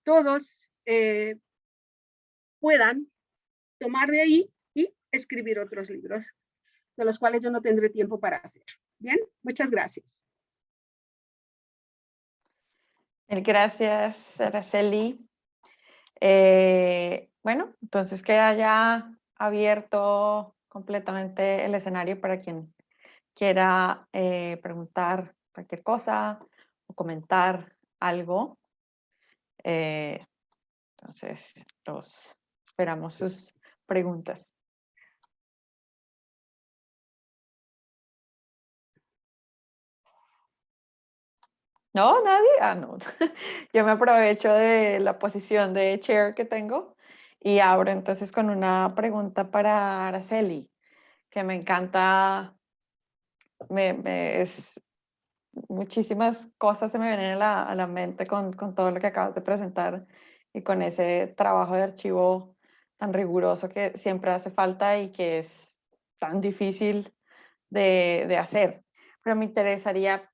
todos puedan tomar de ahí y escribir otros libros, de los cuales yo no tendré tiempo para hacer. Bien, muchas gracias. Gracias, Araceli. Bueno, entonces queda ya abierto completamente el escenario para quien quiera preguntar cualquier cosa o comentar algo. Entonces, esperamos sus preguntas. ¿No? ¿Nadie? Ah, no. Yo me aprovecho de la posición de chair que tengo y abro entonces con una pregunta para Araceli, que me encanta, muchísimas cosas se me vienen a la mente con todo lo que acabas de presentar y con ese trabajo de archivo tan riguroso que siempre hace falta y que es tan difícil de hacer. Pero me interesaría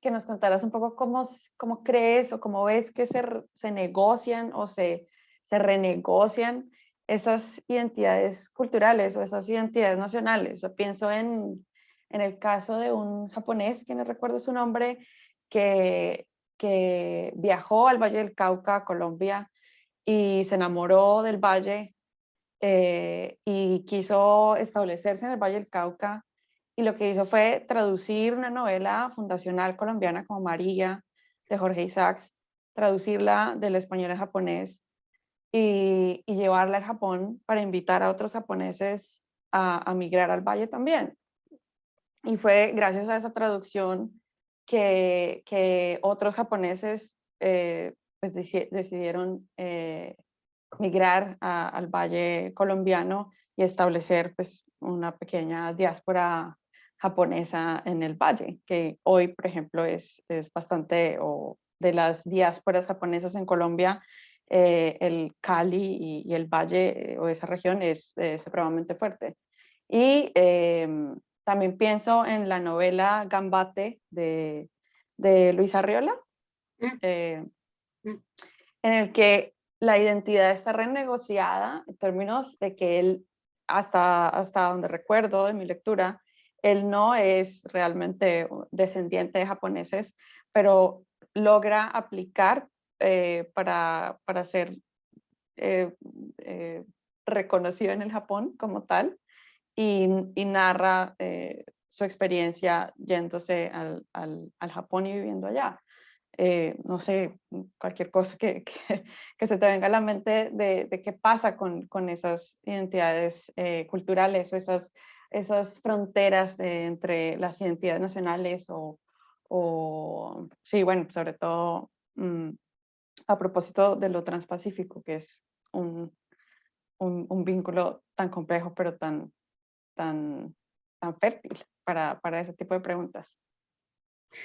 que nos contaras un poco cómo crees o cómo ves que se negocian o se renegocian esas identidades culturales o esas identidades nacionales. Yo pienso en el caso de un japonés, que no recuerdo su nombre, que viajó al Valle del Cauca, a Colombia, y se enamoró del valle y quiso establecerse en el Valle del Cauca, y lo que hizo fue traducir una novela fundacional colombiana como María, de Jorge Isaacs, traducirla del español al japonés y llevarla al Japón para invitar a otros japoneses a migrar al valle también. Y fue gracias a esa traducción que otros japoneses pues decidieron migrar al valle colombiano y establecer pues una pequeña diáspora japonesa en el valle, que hoy, por ejemplo, es bastante, o de las diásporas japonesas en Colombia, el Cali y el valle o esa región es supremamente fuerte. Y también pienso en la novela Gambate de Luis Arriola, en el que la identidad está renegociada en términos de que él, hasta donde recuerdo de mi lectura, él no es realmente descendiente de japoneses, pero logra aplicar para ser reconocido en el Japón como tal y narra su experiencia yéndose al Japón y viviendo allá. No sé, cualquier cosa que se te venga a la mente de qué pasa con esas identidades culturales o esas fronteras entre las identidades nacionales o sí, bueno, sobre todo a propósito de lo transpacífico, que es un vínculo tan complejo pero tan fértil para ese tipo de preguntas.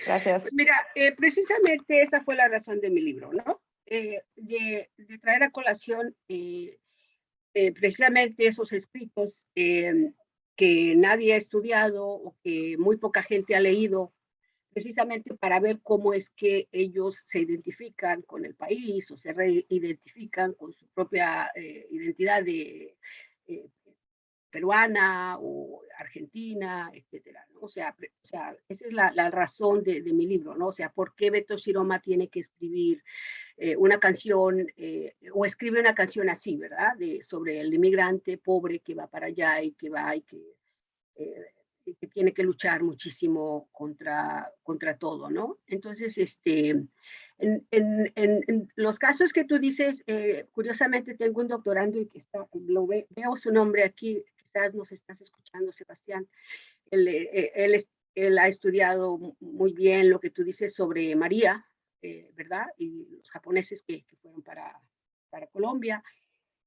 Gracias. Pues mira, precisamente esa fue la razón de mi libro, ¿no? De traer a colación precisamente esos escritos que nadie ha estudiado o que muy poca gente ha leído, precisamente para ver cómo es que ellos se identifican con el país o se reidentifican con su propia identidad de peruana o argentina, etcétera, ¿no? O sea, esa es la razón de mi libro, ¿no? O sea, ¿por qué Beto Shiroma tiene que escribir una canción o escribe una canción así, ¿verdad? Sobre el inmigrante pobre que va para allá y que va y que tiene que luchar muchísimo contra todo, ¿no? Entonces, en los casos que tú dices, curiosamente tengo un doctorando y que veo su nombre aquí, quizás nos estás escuchando, Sebastián. Él ha estudiado muy bien lo que tú dices sobre María, ¿verdad? Y los japoneses que fueron para Colombia.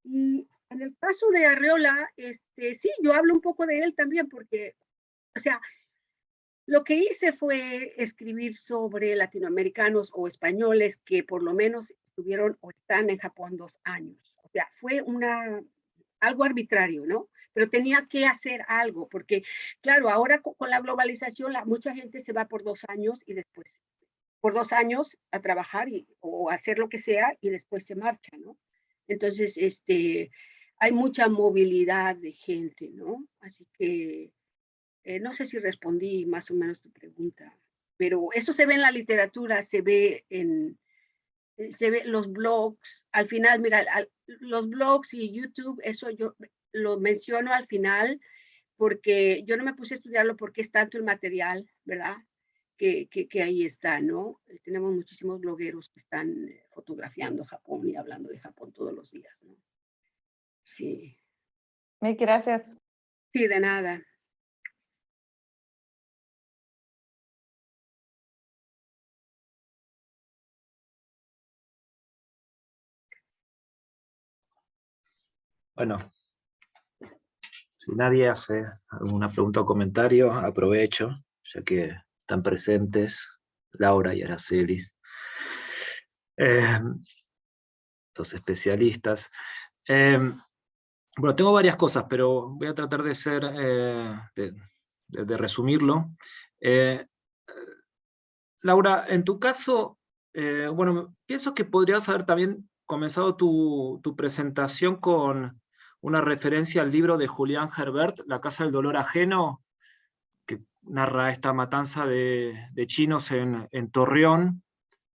Y en el caso de Arreola, sí, yo hablo un poco de él también porque, o sea, lo que hice fue escribir sobre latinoamericanos o españoles que por lo menos estuvieron o están en Japón 2 años. O sea, fue algo arbitrario, ¿no? Pero tenía que hacer algo, porque claro, ahora con la globalización mucha gente se va por 2 años y después por 2 años a trabajar o hacer lo que sea y después se marcha, ¿no? Entonces, hay mucha movilidad de gente, ¿no? Así que no sé si respondí más o menos tu pregunta, pero eso se ve en la literatura, se ve los blogs, al final, mira, los blogs y YouTube, eso yo lo menciono al final porque yo no me puse a estudiarlo porque es tanto el material, ¿verdad? Que ahí está, ¿no? Tenemos muchísimos blogueros que están fotografiando Japón y hablando de Japón todos los días, ¿no? Sí. Gracias. Sí, de nada. Bueno, si nadie hace alguna pregunta o comentario, aprovecho, ya que están presentes Laura y Araceli, dos especialistas. Bueno, tengo varias cosas, pero voy a tratar de resumirlo. Laura, en tu caso, bueno, pienso que podrías haber también comenzado tu presentación con una referencia al libro de Julián Herbert, La Casa del Dolor Ajeno, que narra esta matanza de chinos en Torreón,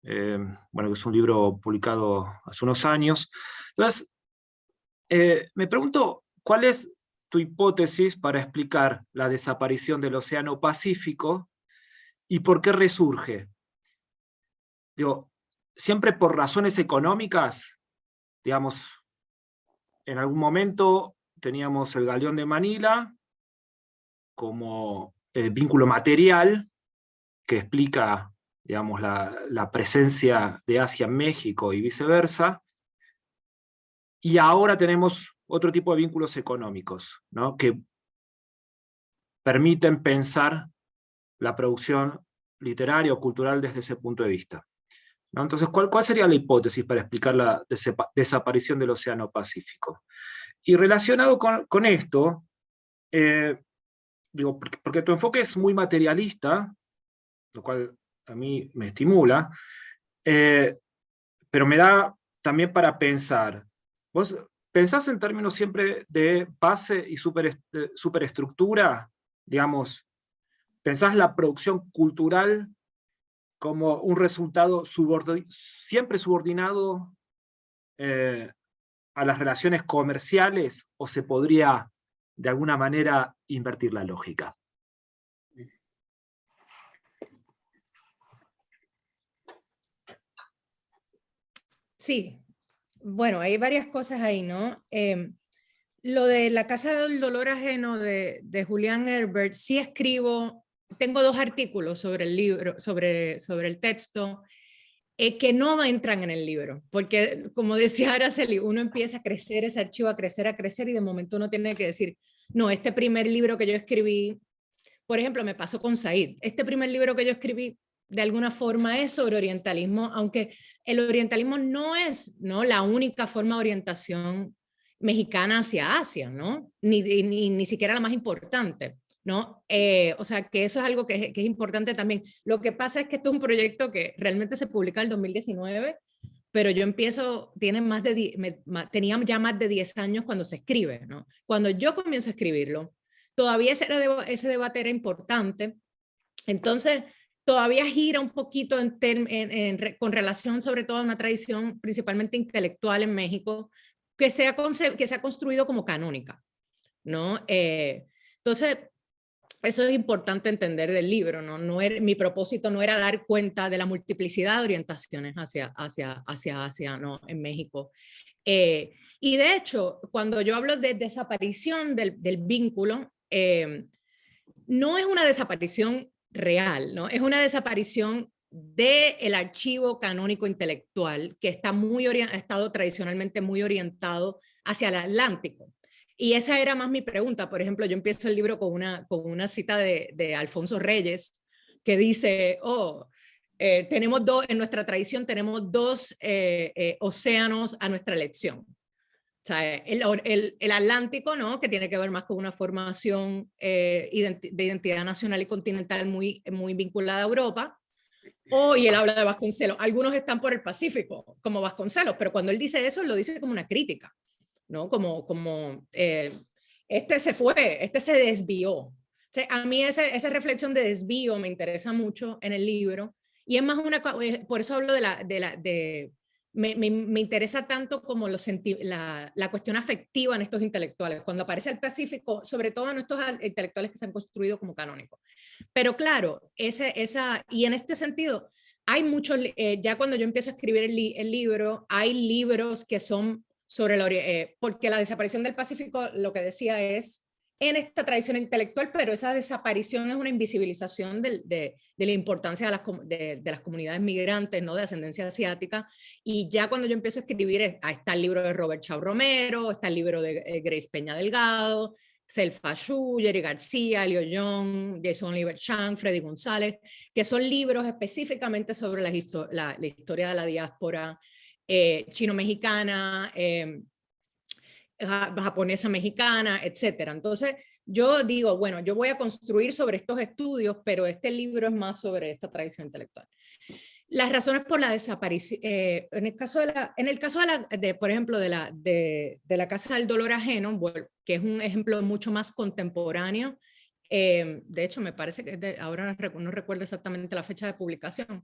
bueno, que es un libro publicado hace unos años. Entonces, me pregunto, ¿cuál es tu hipótesis para explicar la desaparición del Océano Pacífico y por qué resurge? Digo, siempre por razones económicas, digamos, en algún momento teníamos el galeón de Manila como vínculo material que explica, digamos, la presencia de Asia en México y viceversa, y ahora tenemos otro tipo de vínculos económicos, ¿no? Que permiten pensar la producción literaria o cultural desde ese punto de vista, ¿no? Entonces, ¿cuál sería la hipótesis para explicar la desaparición del Océano Pacífico? Y relacionado con esto, digo, porque tu enfoque es muy materialista, lo cual a mí me estimula, pero me da también para pensar. ¿Vos pensás en términos siempre de base y superestructura? Digamos, ¿pensás la producción cultural como un resultado siempre subordinado a las relaciones comerciales, o se podría de alguna manera invertir la lógica? Sí, bueno, hay varias cosas ahí, ¿no? Lo de La Casa del Dolor Ajeno de Julián Herbert, sí escribo, tengo 2 artículos sobre el libro, sobre el texto, que no entran en el libro, porque como decía Araceli, uno empieza a crecer ese archivo, a crecer, y de momento uno tiene que decir, no, este primer libro que yo escribí, por ejemplo, me pasó con Said, este primer libro que yo escribí de alguna forma es sobre orientalismo, aunque el orientalismo no es, ¿no?, la única forma de orientación mexicana hacia Asia, ¿no? Ni siquiera la más importante, ¿no? O sea, que eso es algo que es importante también. Lo que pasa es que esto es un proyecto que realmente se publica en el 2019, pero yo empiezo, tenía ya más de 10 años cuando se escribe, ¿no? Cuando yo comienzo a escribirlo, todavía ese debate era importante. Entonces, todavía gira un poquito con relación sobre todo a una tradición principalmente intelectual en México que se ha construido como canónica, ¿no? Entonces, eso es importante entender del libro, ¿no? Mi propósito no era dar cuenta de la multiplicidad de orientaciones hacia Asia, ¿no? En México. Y de hecho, cuando yo hablo de desaparición del vínculo, no es una desaparición real, ¿no? Es una desaparición del archivo canónico intelectual que está ha estado tradicionalmente muy orientado hacia el Atlántico. Y esa era más mi pregunta. Por ejemplo, yo empiezo el libro con una cita de Alfonso Reyes que dice, tenemos en nuestra tradición tenemos dos océanos a nuestra elección. O sea, el Atlántico, ¿no? Que tiene que ver más con una formación de identidad nacional y continental muy vinculada a Europa. Y él habla de Vasconcelos. Algunos están por el Pacífico, como Vasconcelos, pero cuando él dice eso, lo dice como una crítica, ¿no? Este se fue, este se desvió. O sea, a mí esa reflexión de desvío me interesa mucho en el libro, y es más por eso hablo me interesa tanto como la cuestión afectiva en estos intelectuales, cuando aparece el Pacífico, sobre todo en estos intelectuales que se han construido como canónicos. Pero claro, y en este sentido, hay muchos, ya cuando yo empiezo a escribir el libro, hay libros que son sobre porque la desaparición del Pacífico, lo que decía es, en esta tradición intelectual, pero esa desaparición es una invisibilización de la importancia de las comunidades migrantes, ¿no? De ascendencia asiática. Y ya cuando yo empiezo a escribir, está el libro de Robert Chao Romero, está el libro de Grace Peña Delgado, Selfa Xu, Jerry García, Liu Young, Jason Oliver Chang, Freddy González, que son libros específicamente sobre la historia de la diáspora chino-mexicana, japonesa mexicana, etcétera. Entonces, yo digo, bueno, yo voy a construir sobre estos estudios, pero este libro es más sobre esta tradición intelectual. Las razones por la desaparición, en el caso por ejemplo, de la Casa del Dolor Ajeno, que es un ejemplo mucho más contemporáneo, de hecho me parece que ahora no recuerdo exactamente la fecha de publicación,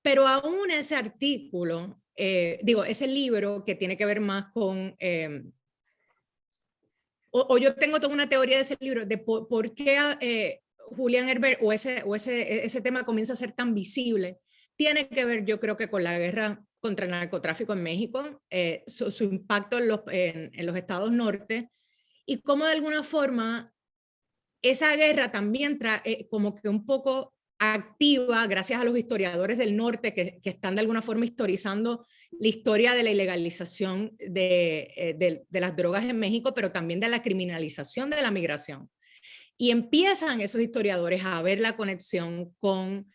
pero aún ese artículo, ese libro que tiene que ver más con... yo tengo toda una teoría de ese libro, de por qué Julián Herbert o ese tema comienza a ser tan visible. Tiene que ver, yo creo que con la guerra contra el narcotráfico en México, su impacto en los estados norte, y cómo de alguna forma esa guerra también como que un poco activa, gracias a los historiadores del norte que están de alguna forma historizando la historia de la ilegalización de las drogas en México, pero también de la criminalización de la migración. Y empiezan esos historiadores a ver la conexión con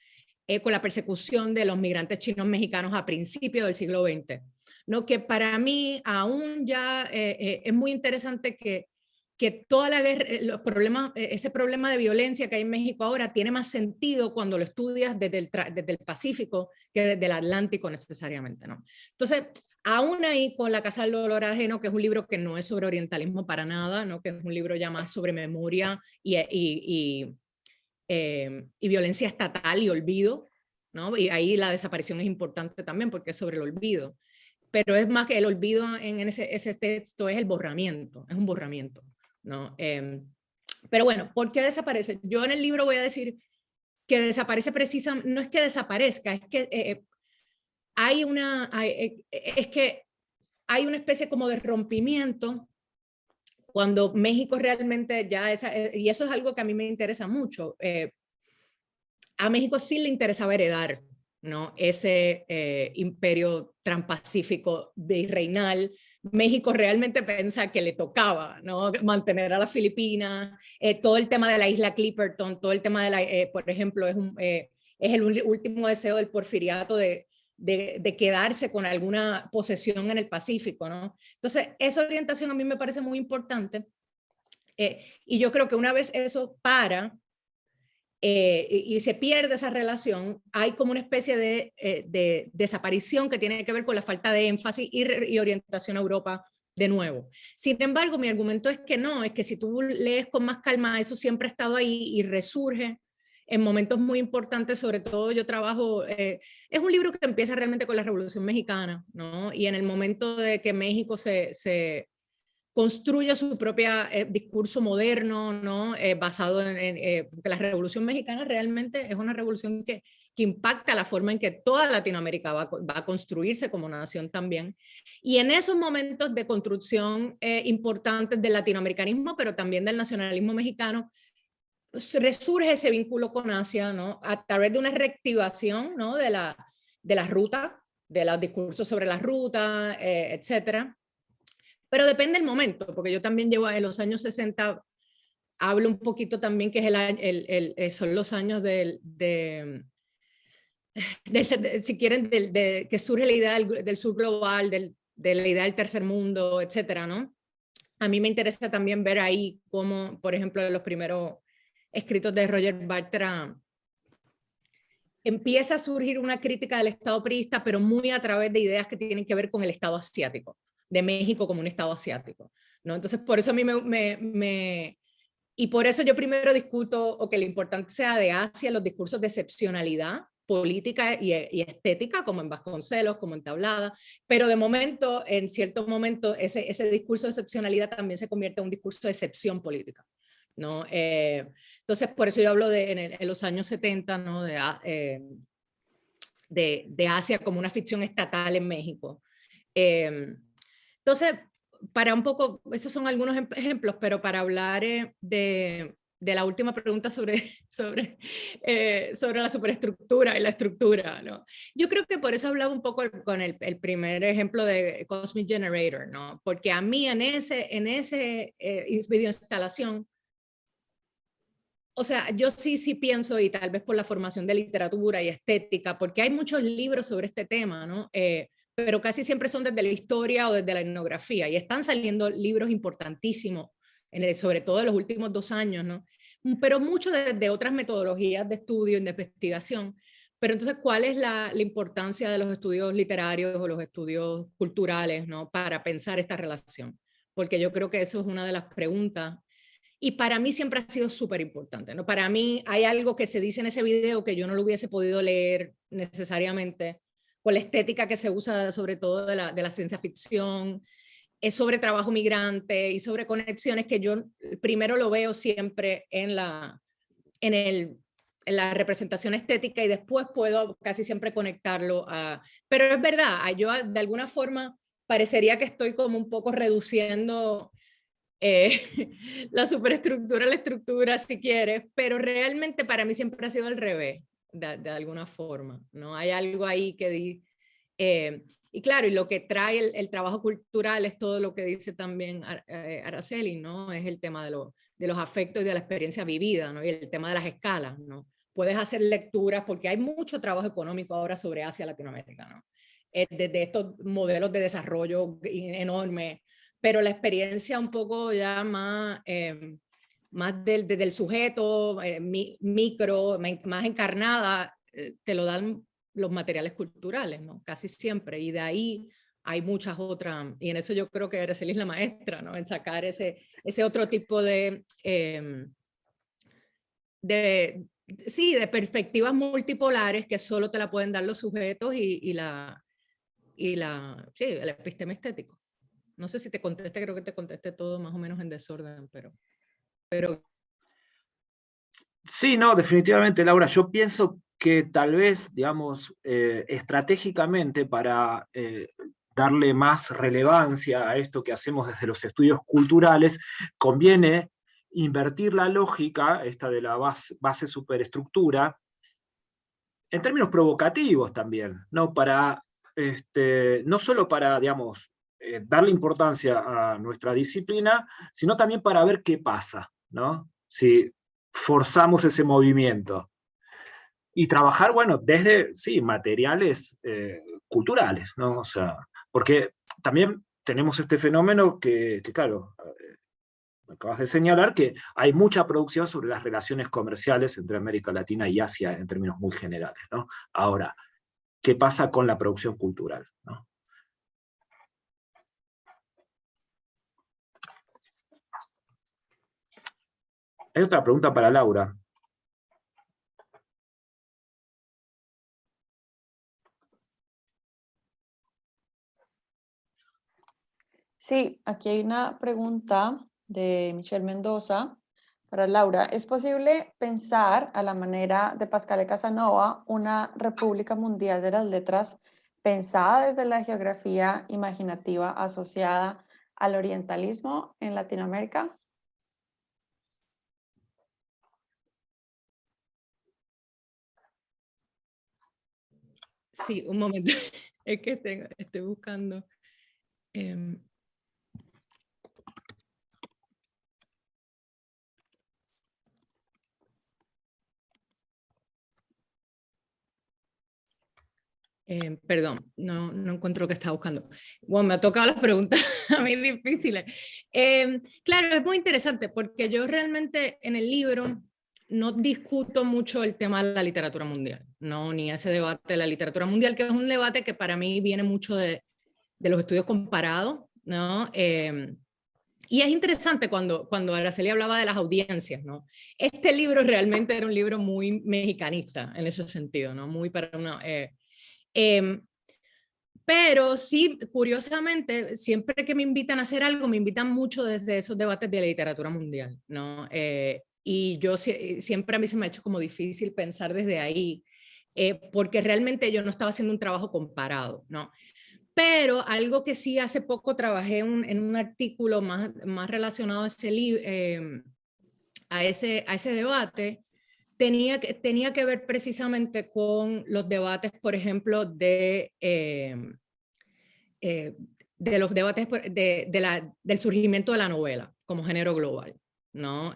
la persecución de los migrantes chinos mexicanos a principios del siglo XX, ¿no? Que para mí aún ya es muy interesante que toda la guerra, ese problema de violencia que hay en México ahora tiene más sentido cuando lo estudias desde el Pacífico que desde el Atlántico necesariamente, ¿no? Entonces, aún ahí con La Casa del Dolor Ajeno, que es un libro que no es sobre orientalismo para nada, ¿no? Que es un libro ya más sobre memoria y violencia estatal y olvido, ¿no? Y ahí la desaparición es importante también porque es sobre el olvido. Pero es más que el olvido en ese texto, es el borramiento, es un borramiento, ¿no? Pero bueno, ¿por qué desaparece? Yo en el libro voy a decir que desaparece precisamente, no es que desaparezca, es que hay una especie como de rompimiento cuando México realmente ya y eso es algo que a mí me interesa mucho. A México sí le interesaba heredar, ¿no? Ese imperio transpacífico virreinal. México realmente piensa que le tocaba, ¿no? Mantener a las Filipinas, todo el tema de la isla Clipperton, todo el tema por ejemplo, es el último deseo del porfiriato de quedarse con alguna posesión en el Pacífico, ¿no? Entonces, esa orientación a mí me parece muy importante, y yo creo que una vez eso y se pierde esa relación, hay como una especie de desaparición que tiene que ver con la falta de énfasis y orientación a Europa de nuevo. Sin embargo, mi argumento es que no, es que si tú lees con más calma, eso siempre ha estado ahí y resurge en momentos muy importantes, sobre todo yo trabajo, es un libro que empieza realmente con la Revolución Mexicana, ¿no? Y en el momento de que México se construye su propio discurso moderno, ¿no? Basado porque la Revolución Mexicana realmente es una revolución que impacta la forma en que toda Latinoamérica va a construirse como nación también. Y en esos momentos de construcción importantes del latinoamericanismo, pero también del nacionalismo mexicano, pues resurge ese vínculo con Asia, ¿no? A través de una reactivación, ¿no? de la ruta, de los discursos sobre la ruta, etcétera. Pero depende del momento, porque yo también llevo en los años 60, hablo un poquito también que es son los años si quieren, que surge la idea del sur global, de la idea del tercer mundo, etcétera, ¿no? A mí me interesa también ver ahí cómo, por ejemplo, los primeros escritos de Roger Bartram, empieza a surgir una crítica del Estado priista, pero muy a través de ideas que tienen que ver con el Estado asiático, de México como un Estado asiático, ¿no? Entonces, por eso a mí y por eso yo primero discuto, o que la importancia de Asia, los discursos de excepcionalidad política y estética, como en Vasconcelos, como en Tablada, pero de momento, en cierto momento, ese discurso de excepcionalidad también se convierte en un discurso de excepción política, ¿no? Entonces, por eso yo hablo en los años 70, ¿no? de Asia como una ficción estatal en México. Entonces, para un poco, esos son algunos ejemplos, pero para hablar de la última pregunta sobre la superestructura y la estructura, ¿no? Yo creo que por eso hablaba un poco con el primer ejemplo de Cosmic Generator, ¿no? Porque a mí en ese videoinstalación, o sea, yo sí pienso, y tal vez por la formación de literatura y estética, porque hay muchos libros sobre este tema, ¿no? Pero casi siempre son desde la historia o desde la etnografía, y están saliendo libros importantísimos, sobre todo en los últimos 2 años, ¿no? Pero mucho desde otras metodologías de estudio y de investigación. Pero entonces, ¿cuál es la importancia de los estudios literarios o los estudios culturales, ¿no? Para pensar esta relación? Porque yo creo que eso es una de las preguntas. Y para mí siempre ha sido súper importante, ¿no? Para mí hay algo que se dice en ese video que yo no lo hubiese podido leer necesariamente, con la estética que se usa sobre todo de la ciencia ficción, es sobre trabajo migrante y sobre conexiones que yo primero lo veo siempre en la representación estética y después puedo casi siempre conectarlo a... Pero es verdad, yo de alguna forma parecería que estoy como un poco reduciendo la superestructura, la estructura, si quieres, pero realmente para mí siempre ha sido al revés, de alguna forma, ¿no? Hay algo ahí que y claro, y lo que trae el trabajo cultural es todo lo que dice también Araceli, ¿no? Es el tema de los afectos y de la experiencia vivida, ¿no? Y el tema de las escalas, ¿no? Puedes hacer lecturas, porque hay mucho trabajo económico ahora sobre Asia Latinoamérica, ¿no? Desde estos modelos de desarrollo enormes, pero la experiencia un poco ya más del sujeto, micro, más encarnada, te lo dan los materiales culturales, ¿no? Casi siempre, y de ahí hay muchas otras, y en eso yo creo que Araceli es la maestra, ¿no? En sacar ese otro tipo de perspectivas multipolares que solo te la pueden dar los sujetos y el epistema estético. No sé si te contesté, creo que te contesté todo más o menos en desorden, pero... Sí, no, definitivamente, Laura. Yo pienso que tal vez, digamos, estratégicamente para darle más relevancia a esto que hacemos desde los estudios culturales, conviene invertir la lógica, esta de la base superestructura, en términos provocativos también, ¿no? No solo para, digamos, darle importancia a nuestra disciplina, sino también para ver qué pasa, ¿no? Si forzamos ese movimiento. Y trabajar, bueno, desde, sí, materiales culturales, ¿no? O sea, porque también tenemos este fenómeno que claro, acabas de señalar que hay mucha producción sobre las relaciones comerciales entre América Latina y Asia en términos muy generales, ¿no? Ahora, ¿qué pasa con la producción cultural, ¿no? Hay otra pregunta para Laura. Sí, aquí hay una pregunta de Michelle Mendoza para Laura. ¿Es posible pensar a la manera de Pascal Casanova una república mundial de las letras pensada desde la geografía imaginativa asociada al orientalismo en Latinoamérica? Sí, un momento. Es que estoy buscando. Perdón, no encuentro lo que estaba buscando. Bueno, me ha tocado las preguntas a mí difíciles. Claro, es muy interesante porque yo realmente en el libro no discuto mucho el tema de la literatura mundial, no, ni ese debate de la literatura mundial, que es un debate que para mí viene mucho de los estudios comparados, ¿no? Y es interesante cuando Araceli hablaba de las audiencias, ¿no? Este libro realmente era un libro muy mexicanista en ese sentido, ¿no? Muy para una... pero sí, curiosamente, siempre que me invitan a hacer algo, me invitan mucho desde esos debates de la literatura mundial, ¿no? Y yo siempre a mí se me ha hecho como difícil pensar desde ahí, porque realmente yo no estaba haciendo un trabajo comparado, ¿no? Pero algo que sí hace poco trabajé en un artículo más relacionado a ese debate, tenía que ver precisamente con los debates, por ejemplo, de los debates del surgimiento de la novela como género global, ¿no?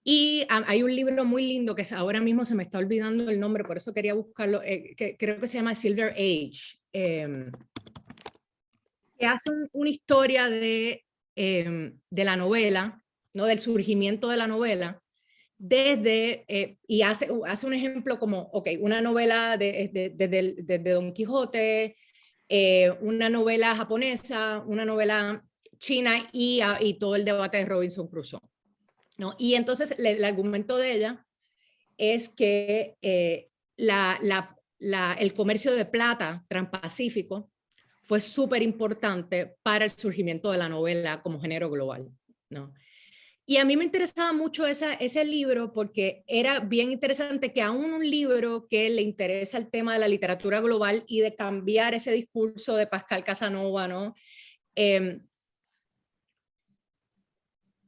Y hay un libro muy lindo que ahora mismo se me está olvidando el nombre, por eso quería buscarlo, que creo que se llama Silver Age, que hace una historia de la novela, ¿no? Del surgimiento de la novela, y hace un ejemplo como, ok, una novela desde Don Quijote, una novela japonesa, una novela china y todo el debate de Robinson Crusoe, ¿no? Y entonces el argumento de ella es que el comercio de plata transpacífico fue súper importante para el surgimiento de la novela como género global, ¿no? Y a mí me interesaba mucho ese libro porque era bien interesante que aún un libro que le interesa el tema de la literatura global y de cambiar ese discurso de Pascal Casanova, ¿no?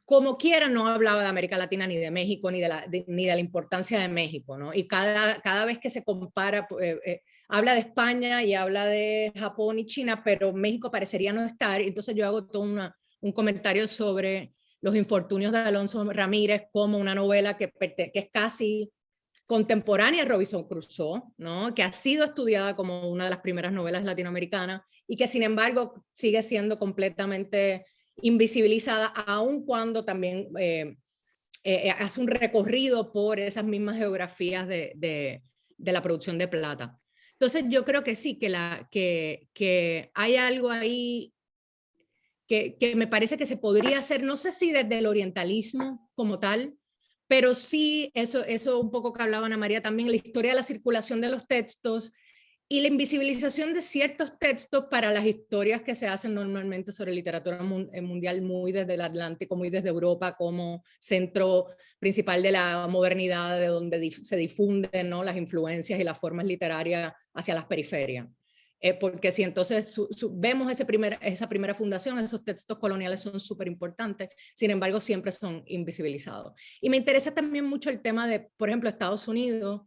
Como quiera, no hablaba de América Latina ni de México, ni de la importancia de México, ¿no? Y cada vez que se compara, habla de España y habla de Japón y China, pero México parecería no estar. Entonces yo hago todo un comentario sobre los infortunios de Alonso Ramírez como una novela que es casi contemporánea a Robinson Crusoe, ¿no? Que ha sido estudiada como una de las primeras novelas latinoamericanas y que sin embargo sigue siendo completamente invisibilizada, aun cuando también hace un recorrido por esas mismas geografías de la producción de plata. Entonces yo creo que sí, que hay algo ahí que me parece que se podría hacer, no sé si desde el orientalismo como tal, pero sí eso un poco que hablaba Ana María también, la historia de la circulación de los textos y la invisibilización de ciertos textos para las historias que se hacen normalmente sobre literatura mundial, muy desde el Atlántico, muy desde Europa como centro principal de la modernidad, de donde se difunden, ¿no? Las influencias y las formas literarias hacia las periferias. Porque si entonces vemos esa primera fundación, esos textos coloniales son súper importantes, sin embargo siempre son invisibilizados. Y me interesa también mucho el tema de, por ejemplo, Estados Unidos,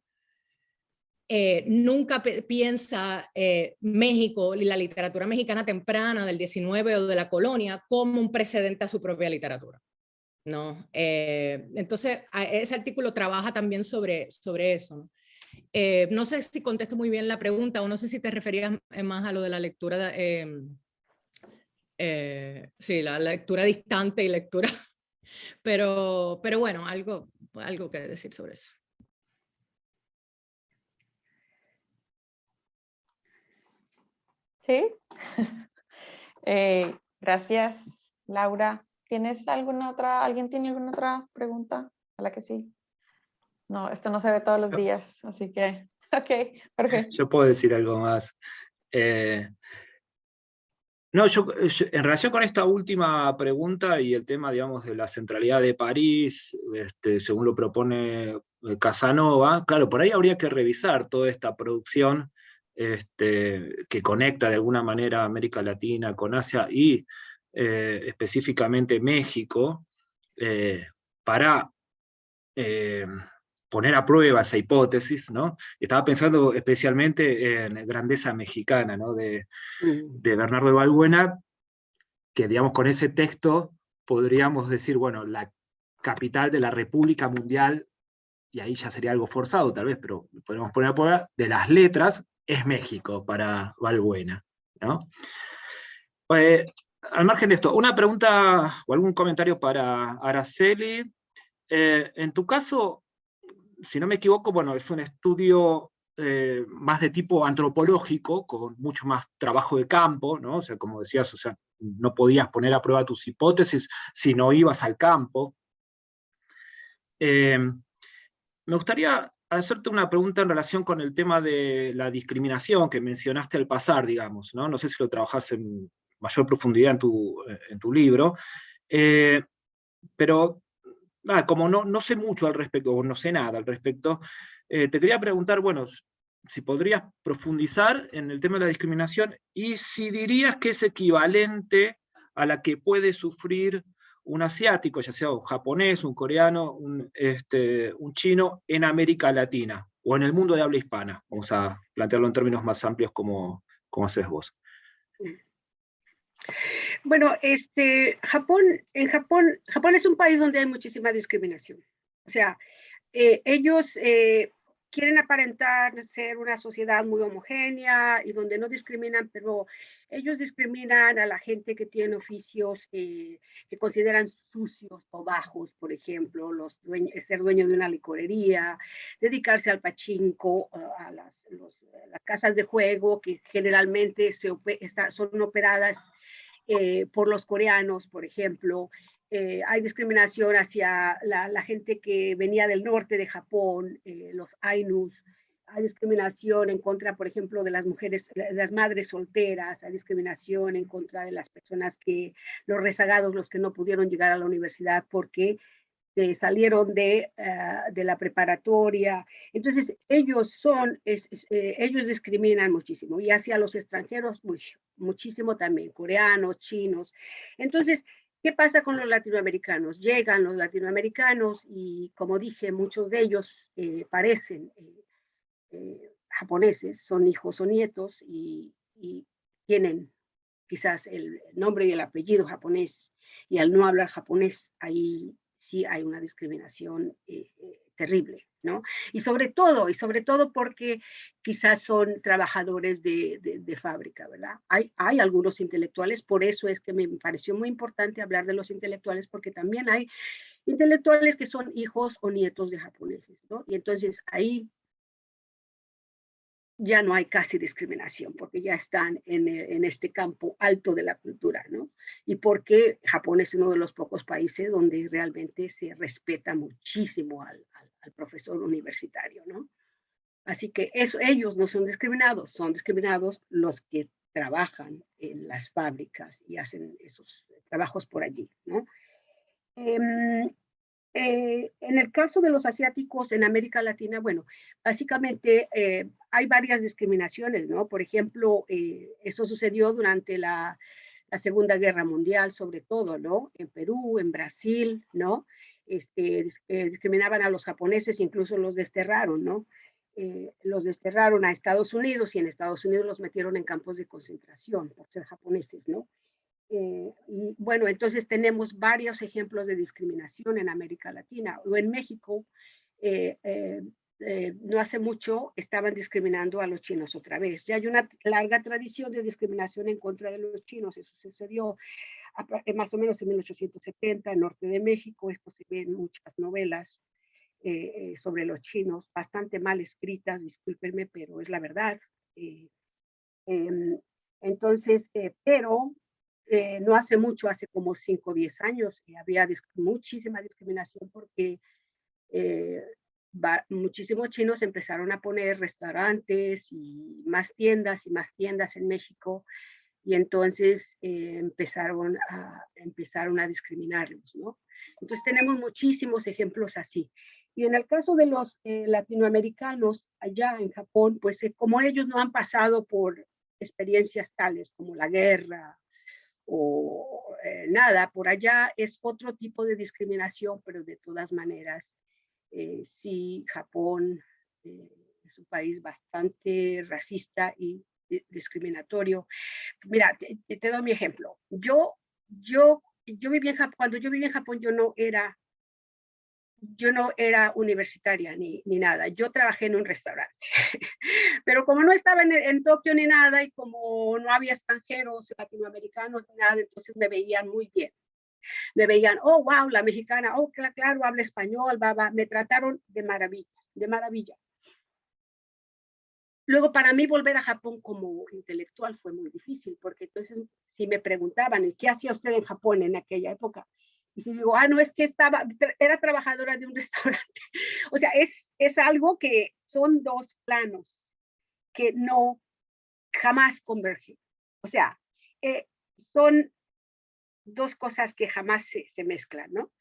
nunca piensa México y la literatura mexicana temprana del 19 o de la colonia como un precedente a su propia literatura, ¿no? Entonces, ese artículo trabaja también sobre eso, ¿no? No sé si contesto muy bien la pregunta o no sé si te referías más a lo de la lectura, sí, la lectura distante y lectura, pero bueno, algo que decir sobre eso. Sí. Gracias, Laura. ¿Alguien tiene alguna otra pregunta a la que sí? No, esto no se ve todos los días, así que, ok, Jorge. Yo puedo decir algo más. No, en relación con esta última pregunta y el tema, digamos, de la centralidad de París, según lo propone Casanova, claro, por ahí habría que revisar toda esta producción que conecta de alguna manera América Latina con Asia y específicamente México, para poner a prueba esa hipótesis, ¿no? Estaba pensando especialmente en Grandeza Mexicana, ¿no? De Bernardo de Balbuena, que digamos con ese texto podríamos decir, bueno, la capital de la República Mundial, y ahí ya sería algo forzado tal vez, pero podemos poner a prueba, de las letras, es México para Balbuena, ¿no? Al margen de esto, una pregunta o algún comentario para Araceli. En tu caso, si no me equivoco, bueno, es un estudio más de tipo antropológico, con mucho más trabajo de campo, ¿no? O sea, como decías, o sea, no podías poner a prueba tus hipótesis si no ibas al campo. Me gustaría hacerte una pregunta en relación con el tema de la discriminación que mencionaste al pasar, digamos, ¿no? No sé si lo trabajás en mayor profundidad en tu libro, pero como no sé mucho al respecto, o no sé nada al respecto, te quería preguntar, bueno, si podrías profundizar en el tema de la discriminación y si dirías que es equivalente a la que puede sufrir un asiático, ya sea un japonés, un coreano, un chino, en América Latina, o en el mundo de habla hispana. Vamos a plantearlo en términos más amplios como haces vos. Bueno, Japón es un país donde hay muchísima discriminación. O sea, ellos quieren aparentar ser una sociedad muy homogénea y donde no discriminan, pero ellos discriminan a la gente que tiene oficios que consideran sucios o bajos, por ejemplo, ser dueño de una licorería, dedicarse al pachinko, a las casas de juego que generalmente son operadas por los coreanos, por ejemplo. Hay discriminación hacia la gente que venía del norte de Japón, los Ainus. Hay discriminación en contra, por ejemplo, de las mujeres, las madres solteras. Hay discriminación en contra de las personas los rezagados, los que no pudieron llegar a la universidad porque salieron de la preparatoria. Entonces, ellos discriminan muchísimo y hacia los extranjeros muchísimo también, coreanos, chinos. Entonces, ¿qué pasa con los latinoamericanos? Llegan los latinoamericanos y, como dije, muchos de ellos parecen japoneses, son hijos o nietos y tienen quizás el nombre y el apellido japonés, y al no hablar japonés, ahí sí hay una discriminación terrible, ¿no? Y sobre todo porque quizás son trabajadores de fábrica, ¿verdad? Hay algunos intelectuales, por eso es que me pareció muy importante hablar de los intelectuales, porque también hay intelectuales que son hijos o nietos de japoneses, ¿no? Y entonces ahí ya no hay casi discriminación, porque ya están en este campo alto de la cultura, ¿no? Y porque Japón es uno de los pocos países donde realmente se respeta muchísimo al profesor universitario, ¿no? Así que ellos no son discriminados los que trabajan en las fábricas y hacen esos trabajos por allí, ¿no? En el caso de los asiáticos en América Latina, bueno, básicamente hay varias discriminaciones, ¿no? Por ejemplo, eso sucedió durante la Segunda Guerra Mundial, sobre todo, ¿no? En Perú, en Brasil, ¿no? Discriminaban a los japoneses, incluso los desterraron, ¿no? Los desterraron a Estados Unidos y en Estados Unidos los metieron en campos de concentración por ser japoneses, ¿no? Y bueno, entonces tenemos varios ejemplos de discriminación en América Latina o en México. No hace mucho estaban discriminando a los chinos otra vez. Ya hay una larga tradición de discriminación en contra de los chinos. Eso sucedió más o menos en 1870 en Norte de México. Esto se ve en muchas novelas sobre los chinos, bastante mal escritas, discúlpenme, pero es la verdad. Entonces, pero no hace mucho, hace como 5 o 10 años, había muchísima discriminación porque muchísimos chinos empezaron a poner restaurantes y más tiendas en México. y entonces empezaron a discriminarlos, ¿no? Entonces tenemos muchísimos ejemplos así. Y en el caso de los latinoamericanos allá en Japón, pues como ellos no han pasado por experiencias tales como la guerra o nada, por allá es otro tipo de discriminación, pero de todas maneras, sí, Japón es un país bastante racista y discriminatorio. Mira, te doy mi ejemplo. Yo viví en Japón, cuando yo viví en Japón, yo no era universitaria ni nada. Yo trabajé en un restaurante. Pero como no estaba en Tokio ni nada y como no había extranjeros latinoamericanos ni nada, entonces me veían muy bien. Me veían, oh, wow, la mexicana, oh, claro, habla español, va. Me trataron de maravilla, de maravilla. Luego, para mí, volver a Japón como intelectual fue muy difícil, porque entonces, si me preguntaban, ¿qué hacía usted en Japón en aquella época? Y si digo, no, es que era trabajadora de un restaurante. O sea, es algo que son dos planos que no jamás convergen. O sea, son dos cosas que jamás se mezclan, ¿no?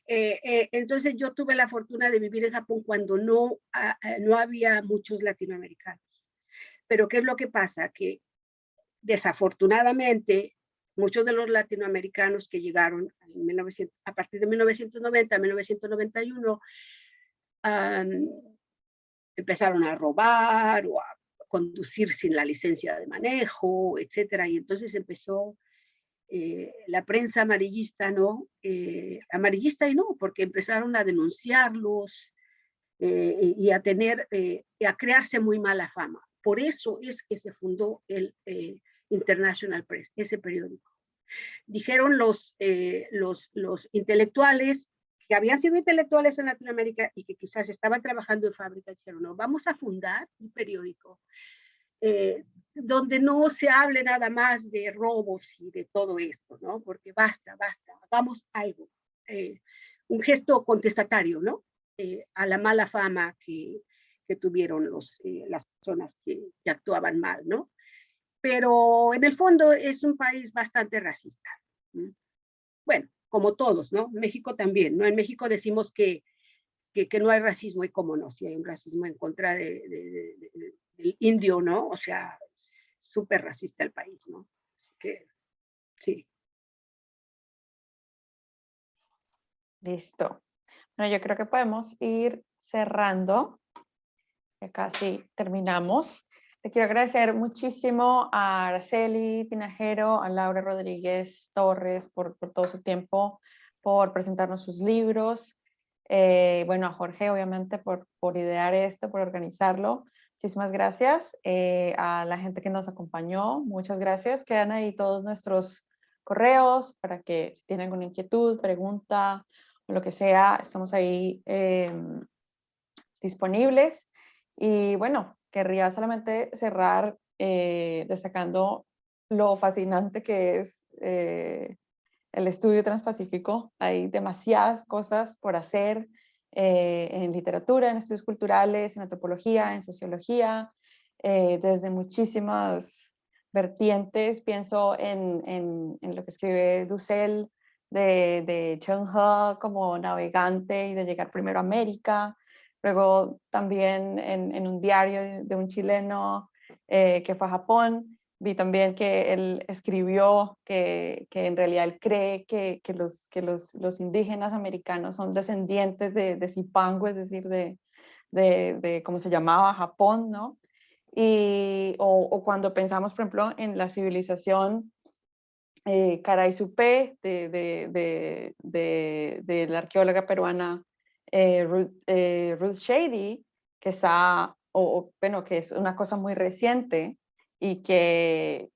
Entonces yo tuve la fortuna de vivir en Japón cuando no había muchos latinoamericanos. Pero ¿qué es lo que pasa? Que desafortunadamente muchos de los latinoamericanos que llegaron a partir de 1990, 1991, empezaron a robar o a conducir sin la licencia de manejo, etcétera. Y entonces empezó la prensa amarillista, ¿no? Amarillista y no, porque empezaron a denunciarlos y a crearse muy mala fama. Por eso es que se fundó el International Press, ese periódico. Dijeron los intelectuales que habían sido intelectuales en Latinoamérica y que quizás estaban trabajando en fábricas, dijeron, no, vamos a fundar un periódico donde no se hable nada más de robos y de todo esto, ¿no? Porque basta, hagamos algo. Un gesto contestatario, ¿no? A la mala fama que tuvieron las personas que actuaban mal, ¿no? Pero en el fondo es un país bastante racista. Bueno, como todos, ¿no? México también, ¿no? En México decimos que no hay racismo, y cómo no, si hay un racismo en contra del indio, ¿no? O sea, súper racista el país, ¿no? Así que, sí. Listo. Bueno, yo creo que podemos ir cerrando. Ya casi terminamos. Le quiero agradecer muchísimo a Araceli Tinajero, a Laura Rodríguez Torres por todo su tiempo, por presentarnos sus libros. Bueno, a Jorge, obviamente, por idear esto, por organizarlo. Muchísimas gracias. A la gente que nos acompañó, muchas gracias. Quedan ahí todos nuestros correos para que si tienen alguna inquietud, pregunta o lo que sea, estamos ahí disponibles. Y bueno, querría solamente cerrar destacando lo fascinante que es el estudio transpacífico. Hay demasiadas cosas por hacer en literatura, en estudios culturales, en antropología, en sociología, desde muchísimas vertientes. Pienso en lo que escribe Dussel de Cheng He como navegante y de llegar primero a América. Luego también en un diario de un chileno que fue a Japón, vi también que él escribió que en realidad él cree que los indígenas americanos son descendientes de Zipango, es decir, de cómo se llamaba Japón, ¿no? O cuando pensamos, por ejemplo, en la civilización Caray-Supé de la arqueóloga peruana Ruth Shady, que está, bueno, que es una cosa muy reciente y que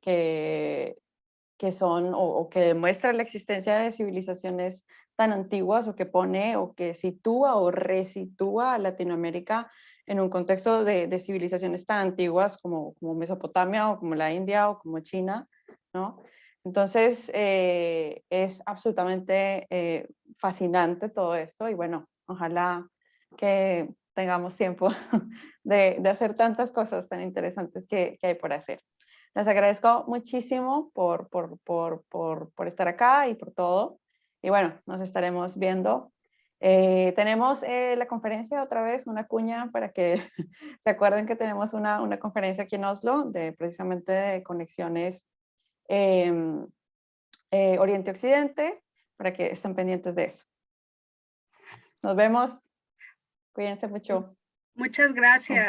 son, o que demuestra la existencia de civilizaciones tan antiguas, o que pone, o que sitúa o resitúa a Latinoamérica en un contexto de civilizaciones tan antiguas como Mesopotamia, o como la India, o como China, ¿no? Entonces, es absolutamente fascinante todo esto, y bueno, ojalá que tengamos tiempo de hacer tantas cosas tan interesantes que hay por hacer. Les agradezco muchísimo por estar acá y por todo. Y bueno, nos estaremos viendo. Tenemos la conferencia otra vez, una cuña para que se acuerden que tenemos una conferencia aquí en Oslo de precisamente de conexiones Oriente-Occidente, para que estén pendientes de eso. Nos vemos. Cuídense mucho. Muchas gracias.